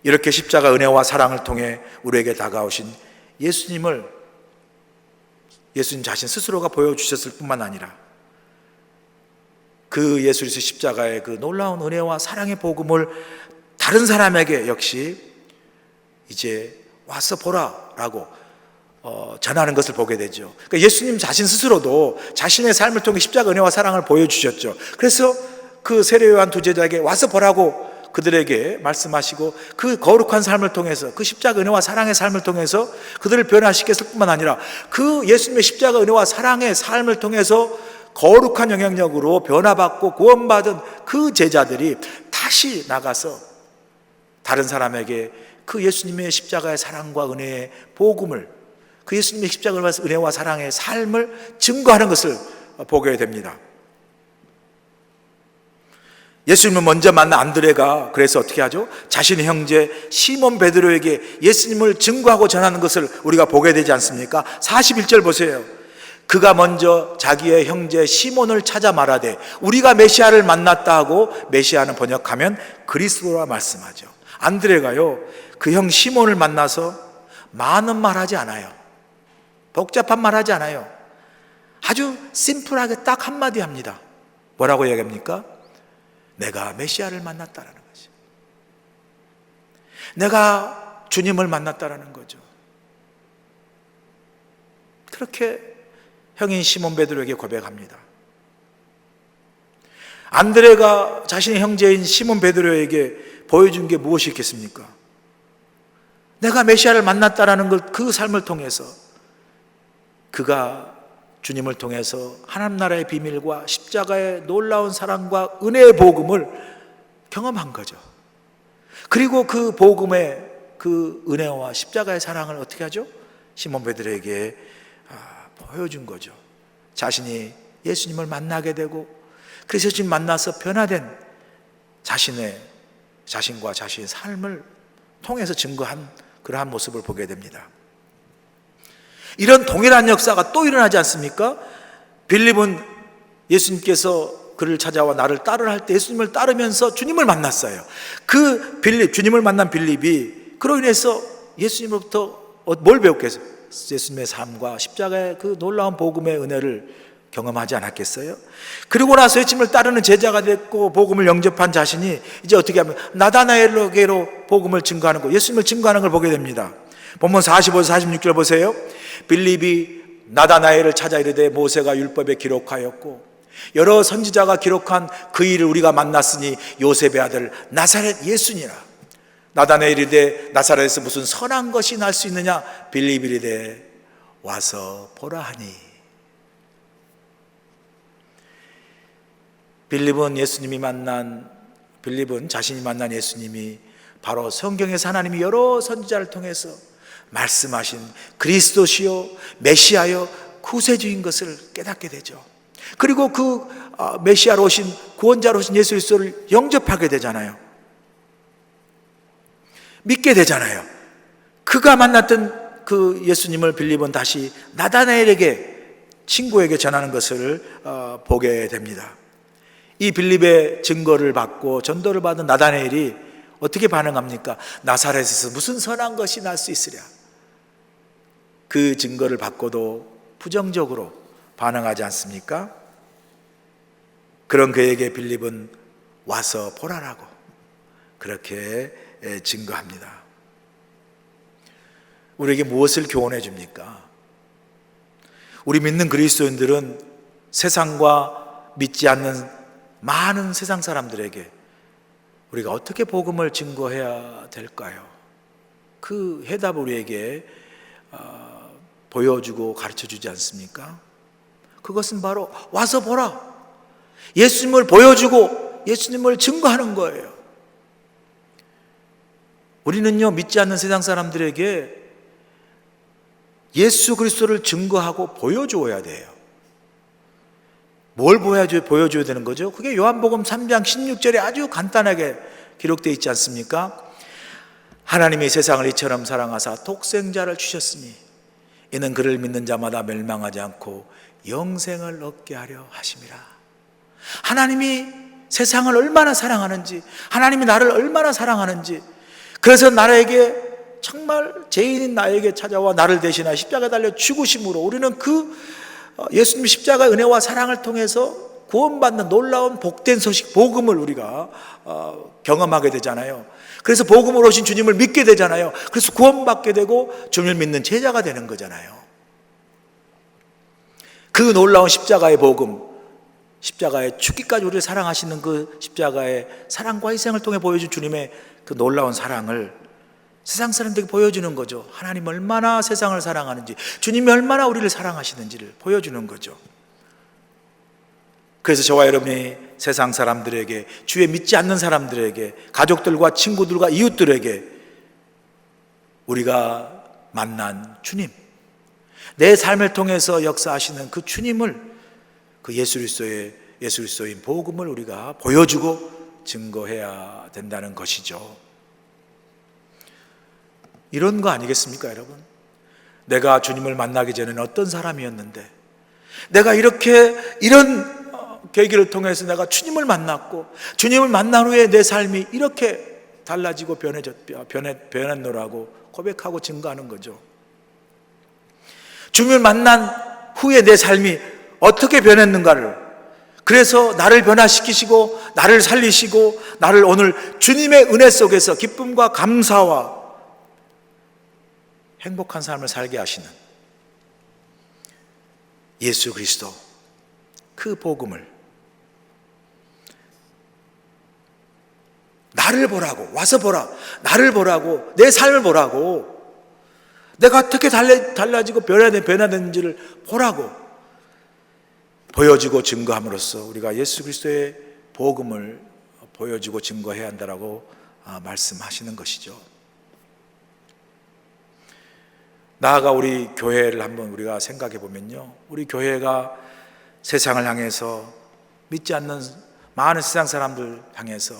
이렇게 십자가 은혜와 사랑을 통해 우리에게 다가오신 예수님 자신 스스로가 보여주셨을 뿐만 아니라 그 예수 그리스도 십자가의 그 놀라운 은혜와 사랑의 복음을 다른 사람에게 역시 이제 와서 보라라고 전하는 것을 보게 되죠. 그러니까 예수님 자신 스스로도 자신의 삶을 통해 십자가 은혜와 사랑을 보여주셨죠. 그래서 그 세례요한 두 제자에게 와서 보라고 그들에게 말씀하시고 그 거룩한 삶을 통해서, 그 십자가 은혜와 사랑의 삶을 통해서 그들을 변화시켰을 뿐만 아니라 그 예수님의 십자가 은혜와 사랑의 삶을 통해서 거룩한 영향력으로 변화받고 구원받은 그 제자들이 다시 나가서 다른 사람에게 그 예수님의 십자가의 사랑과 은혜의 복음을, 그 예수님의 십자가를 받아서 은혜와 사랑의 삶을 증거하는 것을 보게 됩니다. 예수님을 먼저 만난 안드레가 그래서 어떻게 하죠? 자신의 형제 시몬 베드로에게 예수님을 증거하고 전하는 것을 우리가 보게 되지 않습니까? 41절 보세요. 그가 먼저 자기의 형제 시몬을 찾아 말하되 우리가 메시아를 만났다 하고, 메시아는 번역하면 그리스도라 말씀하죠. 안드레가요, 그 형 시몬을 만나서 많은 말하지 않아요. 복잡한 말하지 않아요. 아주 심플하게 딱 한마디 합니다. 뭐라고 이야기합니까? 내가 메시아를 만났다라는 거죠. 내가 주님을 만났다라는 거죠. 그렇게 형인 시몬 베드로에게 고백합니다. 안드레가 자신의 형제인 시몬 베드로에게 보여준 게 무엇이 있겠습니까? 내가 메시아를 만났다라는 것, 그 삶을 통해서 그가 주님을 통해서 하나님 나라의 비밀과 십자가의 놀라운 사랑과 은혜의 복음을 경험한 거죠. 그리고 그 복음의 그 은혜와 십자가의 사랑을 어떻게 하죠? 시몬 베드로에게 보여준 거죠. 자신이 예수님을 만나게 되고, 그래서 예수님 만나서 변화된 자신과 자신의 삶을 통해서 증거한 그러한 모습을 보게 됩니다. 이런 동일한 역사가 또 일어나지 않습니까? 빌립은 예수님께서 그를 찾아와 나를 따르라 할 때 예수님을 따르면서 주님을 만났어요. 그 주님을 만난 빌립이 그로 인해서 예수님으로부터 뭘 배웠겠어요? 예수님의 삶과 십자가의 그 놀라운 복음의 은혜를 경험하지 않았겠어요? 그리고 나서 예수님을 따르는 제자가 됐고 복음을 영접한 자신이 이제 어떻게 하면 나다나엘에게로 복음을 증거하는 거, 예수님을 증거하는 걸 보게 됩니다. 본문 45에서 46절 보세요. 빌립이 나다나엘을 찾아 이르되 모세가 율법에 기록하였고 여러 선지자가 기록한 그 일을 우리가 만났으니 요셉의 아들 나사렛 예수니라. 나다나엘이 이르되 나사렛에서 무슨 선한 것이 날 수 있느냐? 빌립이 이르되 와서 보라 하니. 빌립은 자신이 만난 예수님이 바로 성경에서 하나님이 여러 선지자를 통해서 말씀하신 그리스도시요 메시아요 구세주인 것을 깨닫게 되죠. 그리고 그 메시아로 오신, 구원자로 오신 예수 그리스도를 영접하게 되잖아요. 믿게 되잖아요. 그가 만났던 그 예수님을 빌립은 다시 나다나엘에게, 친구에게 전하는 것을 보게 됩니다. 이 빌립의 증거를 받고 전도를 받은 나다나엘이 어떻게 반응합니까? 나사렛에서 무슨 선한 것이 날 수 있으랴. 그 증거를 받고도 부정적으로 반응하지 않습니까? 그런 그에게 빌립은 와서 보라라고 그렇게 증거합니다. 우리에게 무엇을 교훈해 줍니까? 우리 믿는 그리스도인들은 세상과 믿지 않는 많은 세상 사람들에게 우리가 어떻게 복음을 증거해야 될까요? 그 해답을 우리에게 보여주고 가르쳐주지 않습니까? 그것은 바로 와서 보라, 예수님을 보여주고 예수님을 증거하는 거예요. 우리는요, 믿지 않는 세상 사람들에게 예수 그리스도를 증거하고 보여줘야 돼요. 뭘 보여줘야 되는 거죠? 그게 요한복음 3장 16절에 아주 간단하게 기록되어 있지 않습니까? 하나님이 세상을 이처럼 사랑하사 독생자를 주셨으니 이는 그를 믿는 자마다 멸망하지 않고 영생을 얻게 하려 하심이라. 하나님이 세상을 얼마나 사랑하는지, 하나님이 나를 얼마나 사랑하는지, 그래서 나에게 정말 죄인인 나에게 찾아와 나를 대신하여 십자가에 달려 죽으심으로 우리는 그 예수님 십자가의 은혜와 사랑을 통해서 구원받는 놀라운 복된 소식, 복음을 우리가 경험하게 되잖아요. 그래서 복음으로 오신 주님을 믿게 되잖아요. 그래서 구원받게 되고 주님을 믿는 제자가 되는 거잖아요. 그 놀라운 십자가의 복음, 십자가의 죽기까지 우리를 사랑하시는 그 십자가의 사랑과 희생을 통해 보여준 주님의 그 놀라운 사랑을 세상 사람들에게 보여주는 거죠. 하나님 얼마나 세상을 사랑하는지, 주님이 얼마나 우리를 사랑하시는지를 보여주는 거죠. 그래서 저와 여러분이 세상 사람들에게, 주의 믿지 않는 사람들에게, 가족들과 친구들과 이웃들에게 우리가 만난 주님, 내 삶을 통해서 역사하시는 그 주님을, 그 예수 그리스도인 복음을 우리가 보여주고 증거해야 된다는 것이죠. 이런 거 아니겠습니까, 여러분? 내가 주님을 만나기 전에는 어떤 사람이었는데, 내가 이런 계기를 통해서 내가 주님을 만났고, 주님을 만난 후에 내 삶이 이렇게 달라지고 변했노라고 고백하고 증거하는 거죠. 주님을 만난 후에 내 삶이 어떻게 변했는가를, 그래서 나를 변화시키시고 나를 살리시고 나를 오늘 주님의 은혜 속에서 기쁨과 감사와 행복한 삶을 살게 하시는 예수 그리스도, 그 복음을 나를 보라고, 와서 보라, 나를 보라고, 내 삶을 보라고, 내가 어떻게 달라지고 변화되는지를 보라고 보여주고 증거함으로써 우리가 예수 그리스도의 복음을 보여주고 증거해야 한다라고 말씀하시는 것이죠. 나아가 우리 교회를 한번 우리가 생각해 보면요, 우리 교회가 세상을 향해서, 믿지 않는 많은 세상 사람들 향해서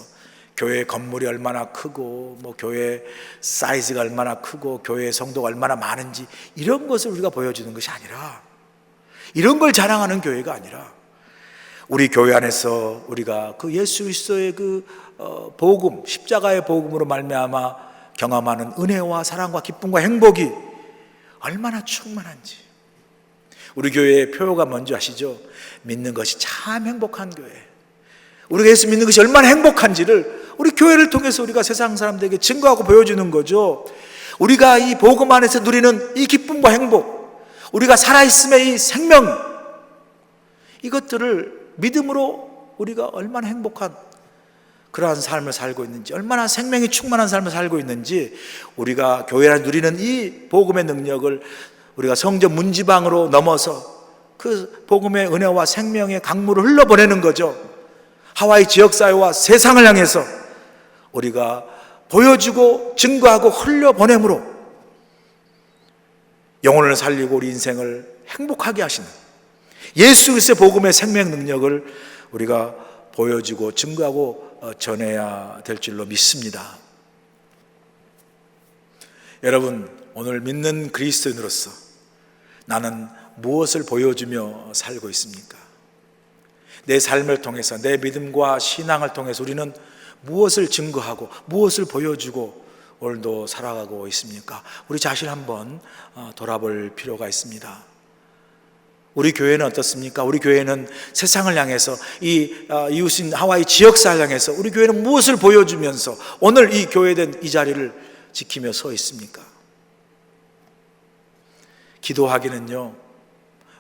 교회 건물이 얼마나 크고, 교회 사이즈가 얼마나 크고, 교회 성도가 얼마나 많은지, 이런 것을 우리가 보여주는 것이 아니라, 이런 걸 자랑하는 교회가 아니라, 우리 교회 안에서 우리가 그 예수 그리스도의 그 복음, 십자가의 복음으로 말미암아 경험하는 은혜와 사랑과 기쁨과 행복이 얼마나 충만한지. 우리 교회의 표어가 뭔지 아시죠? 믿는 것이 참 행복한 교회. 우리가 예수 믿는 것이 얼마나 행복한지를 우리 교회를 통해서 우리가 세상 사람들에게 증거하고 보여주는 거죠. 우리가 이 복음 안에서 누리는 이 기쁨과 행복, 우리가 살아있음의 이 생명, 이것들을 믿음으로 우리가 얼마나 행복한 그러한 삶을 살고 있는지, 얼마나 생명이 충만한 삶을 살고 있는지, 우리가 교회 안에 누리는 이 복음의 능력을 우리가 성전 문지방으로 넘어서 그 복음의 은혜와 생명의 강물을 흘러보내는 거죠. 하와이 지역사회와 세상을 향해서 우리가 보여주고 증거하고 흘려보내므로 영혼을 살리고 우리 인생을 행복하게 하시는 예수 그리스도의 복음의 생명 능력을 우리가 보여주고 증거하고 전해야 될 줄로 믿습니다. 여러분, 오늘 믿는 그리스도인으로서 나는 무엇을 보여주며 살고 있습니까? 내 삶을 통해서, 내 믿음과 신앙을 통해서 우리는 무엇을 증거하고 무엇을 보여주고 오늘도 살아가고 있습니까? 우리 자신 한번 돌아볼 필요가 있습니다. 우리 교회는 어떻습니까? 우리 교회는 세상을 향해서, 이웃인 하와이 지역사를 향해서 우리 교회는 무엇을 보여주면서 오늘 이 교회된 이 자리를 지키며 서 있습니까? 기도하기는요,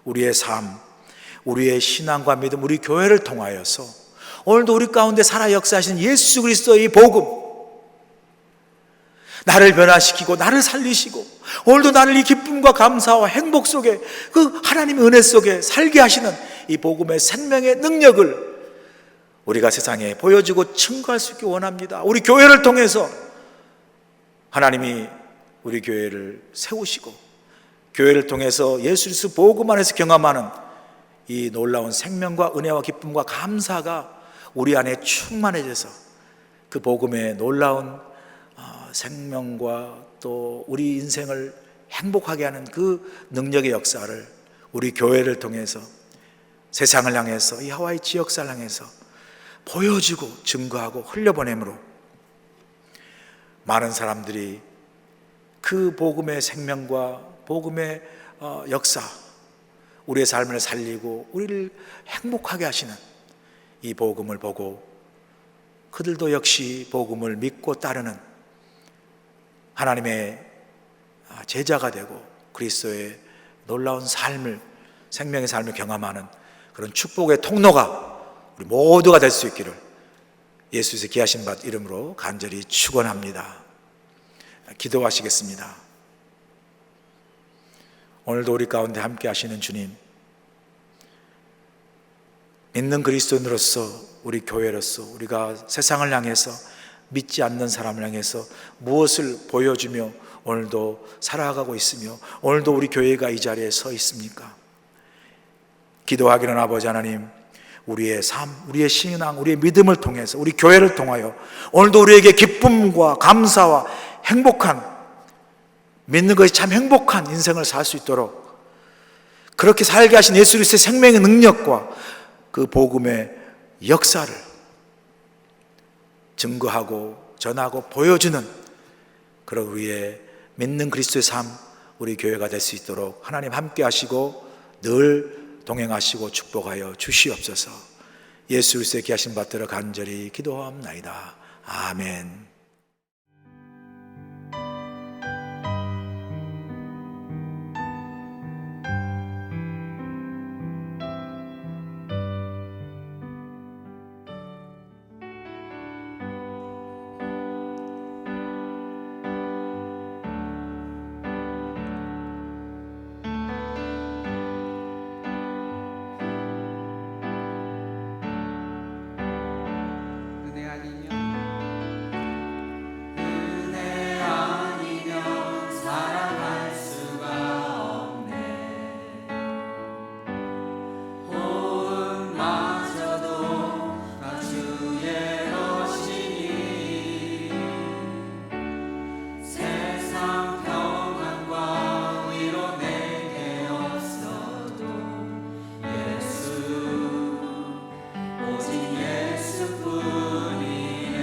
우리의 삶, 우리의 신앙과 믿음, 우리 교회를 통하여서 오늘도 우리 가운데 살아 역사하신 예수 그리스도의 복음, 나를 변화시키고 나를 살리시고 오늘도 나를 이 기쁨과 감사와 행복 속에, 그 하나님의 은혜 속에 살게 하시는 이 복음의 생명의 능력을 우리가 세상에 보여주고 증거할 수 있기 원합니다. 우리 교회를 통해서 하나님이 우리 교회를 세우시고 교회를 통해서 예수 그리스도 복음 안에서 경험하는 이 놀라운 생명과 은혜와 기쁨과 감사가 우리 안에 충만해져서 그 복음의 놀라운 생명과 또 우리 인생을 행복하게 하는 그 능력의 역사를 우리 교회를 통해서 세상을 향해서, 이 하와이 지역사를 향해서 보여주고 증거하고 흘려보내므로 많은 사람들이 그 복음의 생명과 복음의 역사, 우리의 삶을 살리고 우리를 행복하게 하시는 이 복음을 보고 그들도 역시 복음을 믿고 따르는 하나님의 제자가 되고 그리스도의 놀라운 삶을, 생명의 삶을 경험하는 그런 축복의 통로가 우리 모두가 될 수 있기를 예수의 귀하신 밭 이름으로 간절히 축원합니다. 기도하시겠습니다. 오늘도 우리 가운데 함께 하시는 주님, 믿는 그리스도인으로서 우리 교회로서 우리가 세상을 향해서 믿지 않는 사람을 향해서 무엇을 보여주며 오늘도 살아가고 있으며 오늘도 우리 교회가 이 자리에 서 있습니까? 기도하기는 아버지 하나님, 우리의 삶, 우리의 신앙, 우리의 믿음을 통해서 우리 교회를 통하여 오늘도 우리에게 기쁨과 감사와 행복한, 믿는 것이 참 행복한 인생을 살 수 있도록 그렇게 살게 하신 예수 그리스도의 생명의 능력과 그 복음의 역사를 증거하고 전하고 보여주는 그런 우리의 믿는 그리스도의 삶, 우리 교회가 될 수 있도록 하나님 함께 하시고 늘 동행하시고 축복하여 주시옵소서. 예수 그리스도의 귀하신 받들어 간절히 기도하옵나이다. 아멘. 은혜 아니면 살아갈 수가 없네. 호흡마저도 다 주의 것이니 세상 평안과 위로 내게 없어도 예수, 오직 예수뿐이네.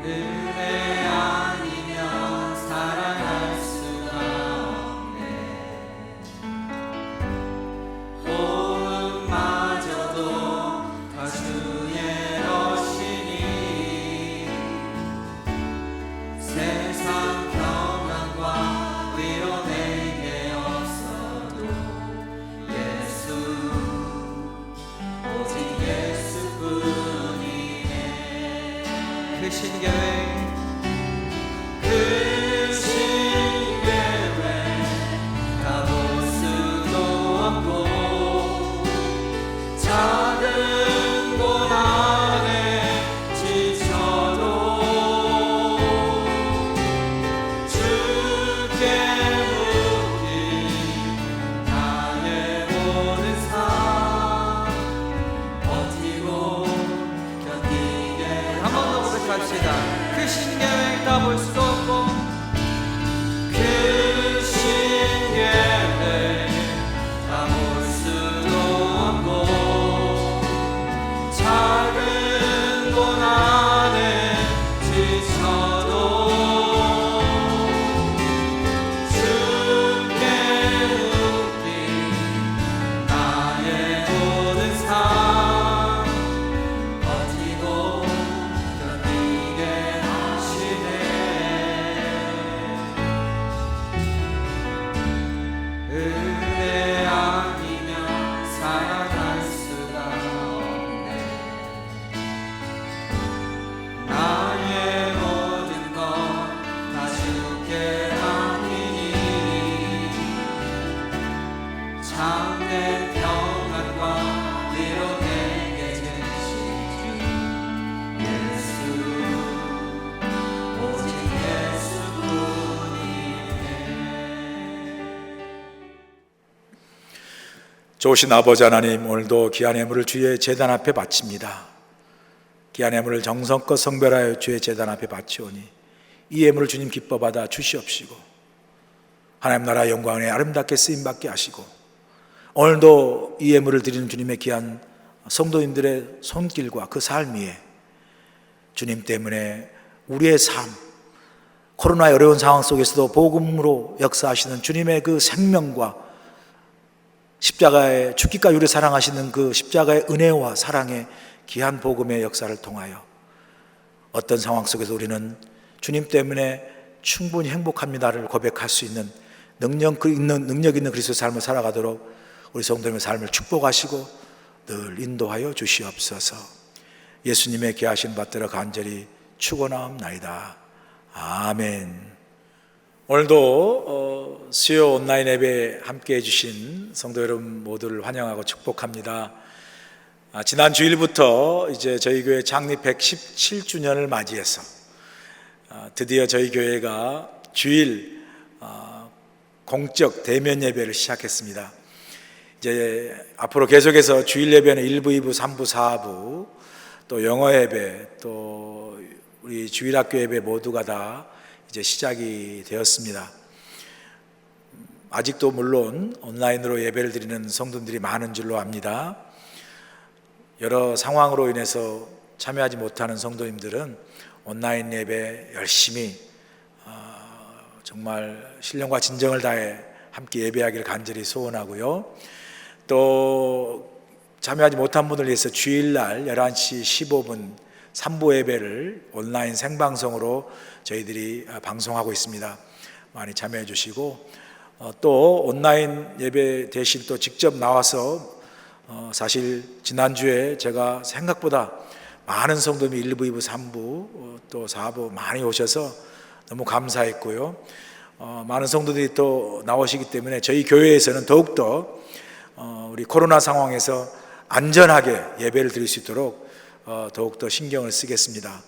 은혜 아니면 살아갈 수가 없네. 호흡마저도 다 주의 것이니 세상 평안과 위로 내게 없어도 예수, 오직 예수뿐이네. 그 신계획 다 볼 수도 없고 작은 고난에 지쳐도 주께 묻기 나의 모든 삶 버티고 견디게. 한 번 더 고백합시다. 그 신계획 다 볼 수도 없고 그 신계획 다 볼 수도 없고 작은 고난에 지쳐도 주께 묻기 나의 모든 삶 버티고 견디게 하시네. 은혜 아니면 살아갈 수가 없네. 나의 모든 것 다 주께 맡기니 참된 평안과 위로 내게 주시니 예수, 오직 예수뿐이네. 좋으신 아버지 하나님, 오늘도 귀한 예물을 주의 제단 앞에 바칩니다. 귀한 예물을 정성껏 성별하여 주의 제단 앞에 바치오니 이 예물을 주님 기뻐 받아 주시옵시고 하나님 나라 영광에 아름답게 쓰임받게 하시고 오늘도 이 예물을 드리는 주님의 귀한 성도님들의 손길과 그 삶 위에 주님 때문에 우리의 삶, 코로나의 어려운 상황 속에서도 복음으로 역사하시는 주님의 그 생명과 십자가의 죽기까지 우리를 사랑하시는 그 십자가의 은혜와 사랑의 귀한 복음의 역사를 통하여 어떤 상황 속에서 우리는 주님 때문에 충분히 행복합니다를 고백할 수 있는 능력 있는 그리스도의 삶을 살아가도록 우리 성도님의 삶을 축복하시고 늘 인도하여 주시옵소서. 예수님의 귀하신 받들어 간절히 축원하옵나이다. 아멘. 오늘도 수요 온라인 예배 함께 해주신 성도 여러분 모두를 환영하고 축복합니다. 지난 주일부터 이제 저희 교회 창립 117주년을 맞이해서 드디어 저희 교회가 주일 공적 대면 예배를 시작했습니다. 이제 앞으로 계속해서 주일 예배는 1부, 2부, 3부, 4부, 또 영어 예배, 또 우리 주일학교 예배 모두가 다 이제 시작이 되었습니다. 아직도 물론 온라인으로 예배를 드리는 성도들이 많은 줄로 압니다. 여러 상황으로 인해서 참여하지 못하는 성도님들은 온라인 예배 열심히 정말 신령과 진정을 다해 함께 예배하기를 간절히 소원하고요. 또 참여하지 못한 분을 위해서 주일날 11시 15분 3부 예배를 온라인 생방송으로 저희들이 방송하고 있습니다. 많이 참여해 주시고 또 온라인 예배 대신 또 직접 나와서 사실 지난주에 제가 생각보다 많은 성도님이 1부, 2부, 3부 또 4부 많이 오셔서 너무 감사했고요. 많은 성도들이 또 나오시기 때문에 저희 교회에서는 더욱더 우리 코로나 상황에서 안전하게 예배를 드릴 수 있도록 더욱더 신경을 쓰겠습니다.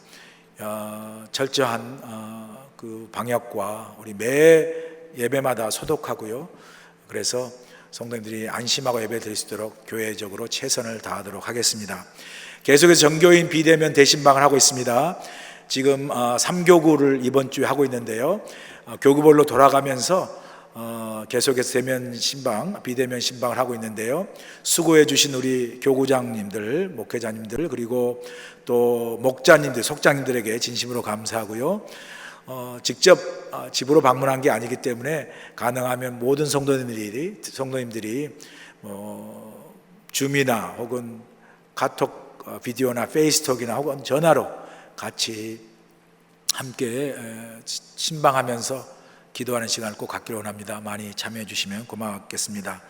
철저한 그 방역과 우리 매 예배마다 소독하고요. 그래서 성도님들이 안심하고 예배 드릴 수 있도록 교회적으로 최선을 다하도록 하겠습니다. 계속해서 전교인 비대면 대신방을 하고 있습니다. 지금 3교구를 이번 주에 하고 있는데요. 교구별로 돌아가면서 계속해서 대면 신방, 비대면 신방을 하고 있는데요. 수고해 주신 우리 교구장님들, 목회자님들, 그리고 또 목자님들, 속장님들에게 진심으로 감사하고요. 직접 집으로 방문한 게 아니기 때문에 가능하면 모든 성도님들이 줌이나 혹은 카톡 비디오나 페이스톡이나 혹은 전화로 같이 함께 신방하면서 기도하는 시간을 꼭 갖기를 원합니다. 많이 참여해 주시면 고맙겠습니다.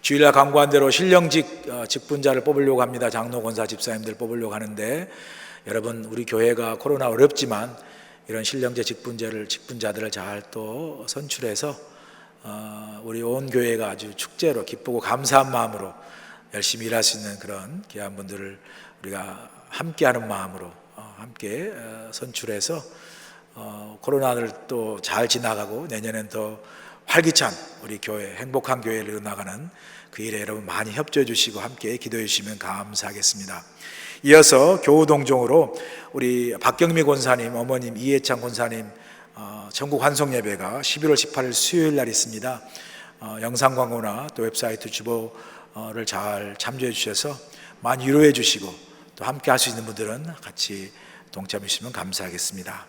주일날 강구한 대로 신령직 직분자를 뽑으려고 합니다. 장로, 권사, 집사님들 뽑으려고 하는데 여러분, 우리 교회가 코로나 어렵지만 이런 신령제 직분자들을 잘 또 선출해서 우리 온 교회가 아주 축제로 기쁘고 감사한 마음으로 열심히 일할 수 있는 그런 귀한 분들을 우리가 함께하는 마음으로 함께 선출해서 코로나를 또 잘 지나가고 내년엔 더 활기찬 우리 교회, 행복한 교회를 이뤄나가는 그 일에 여러분 많이 협조해 주시고 함께 기도해 주시면 감사하겠습니다. 이어서 교우동종으로 우리 박경미 권사님, 어머님 이해창 권사님 전국 환송 예배가 11월 18일 수요일 날 있습니다. 영상 광고나 또 웹사이트 주보를 잘 참조해 주셔서 많이 위로해 주시고 또 함께 할 수 있는 분들은 같이 동참해 주시면 감사하겠습니다.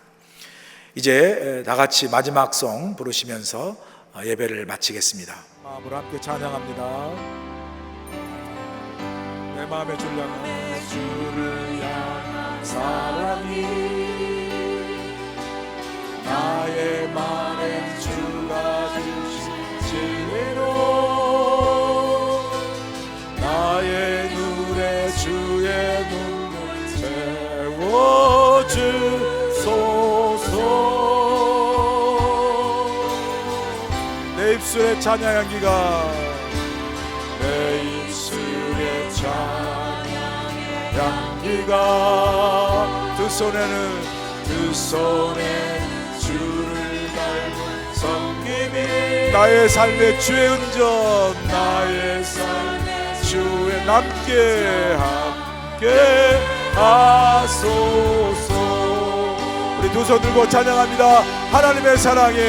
이제 다 같이 마지막 송 부르시면서 예배를 마치겠습니다. 마음으로 함께 찬양합니다. 내 마음에 주를 향한 사랑이 나의 마음에 주가 주신 진리로 나의 눈에 주의 눈을 채워주소서. 내 입술의 찬양 향기가 내 입술의 찬양 향기가 두 손에 주를 닮은 섬김이 나의 삶의 주의 은전 나의 삶의 주의 남게 함께 하소서. 우리 두 손 들고 찬양합니다. 하나님의 사랑이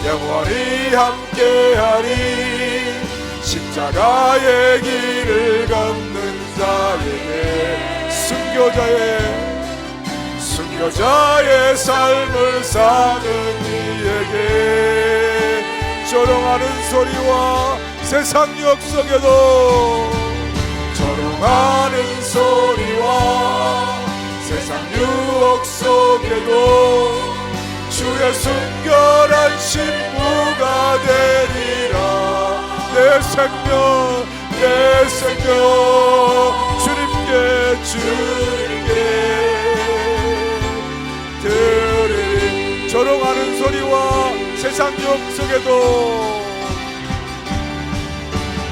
영원히 함께하리. 십자가의 길을 걷는 자에게 순교자의 삶을 사는 이에게 조롱하는 소리와 세상 유혹 속에도 조롱하는 소리와 세상 유혹 속에도 주의 순결한 신부가 되리라. 내 생명 주님께 소리와 세상 유혹 속에도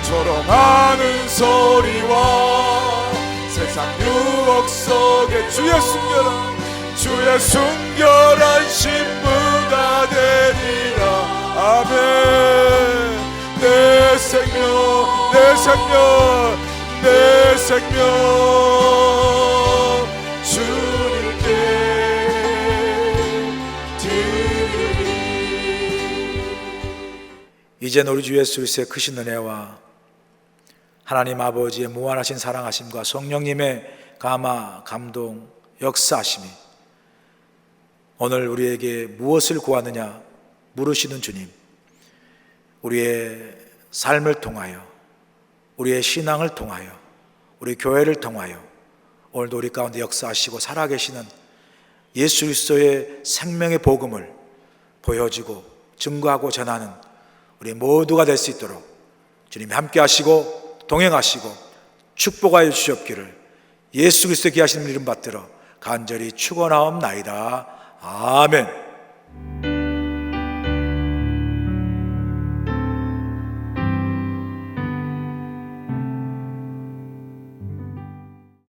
조롱하는 소리와 세상 유혹 속에 주의 순결한 신부가 되리라. 아멘. 내 생명 주님께 드리리. 이제 우리 주 예수 그리스도의 크신 은혜와 하나님 아버지의 무한하신 사랑하심과 성령님의 감화, 감동, 역사하심이 오늘 우리에게 무엇을 구하느냐 물으시는 주님, 우리의 삶을 통하여, 우리의 신앙을 통하여, 우리 교회를 통하여 오늘도 우리 가운데 역사하시고 살아계시는 예수 그리스도의 생명의 복음을 보여주고 증거하고 전하는 우리 모두가 될 수 있도록 주님이 함께 하시고 동행하시고 축복하여 주시옵기를 예수 그리스도의 귀하신 이름 받들어 간절히 축원하옵나이다. 아멘.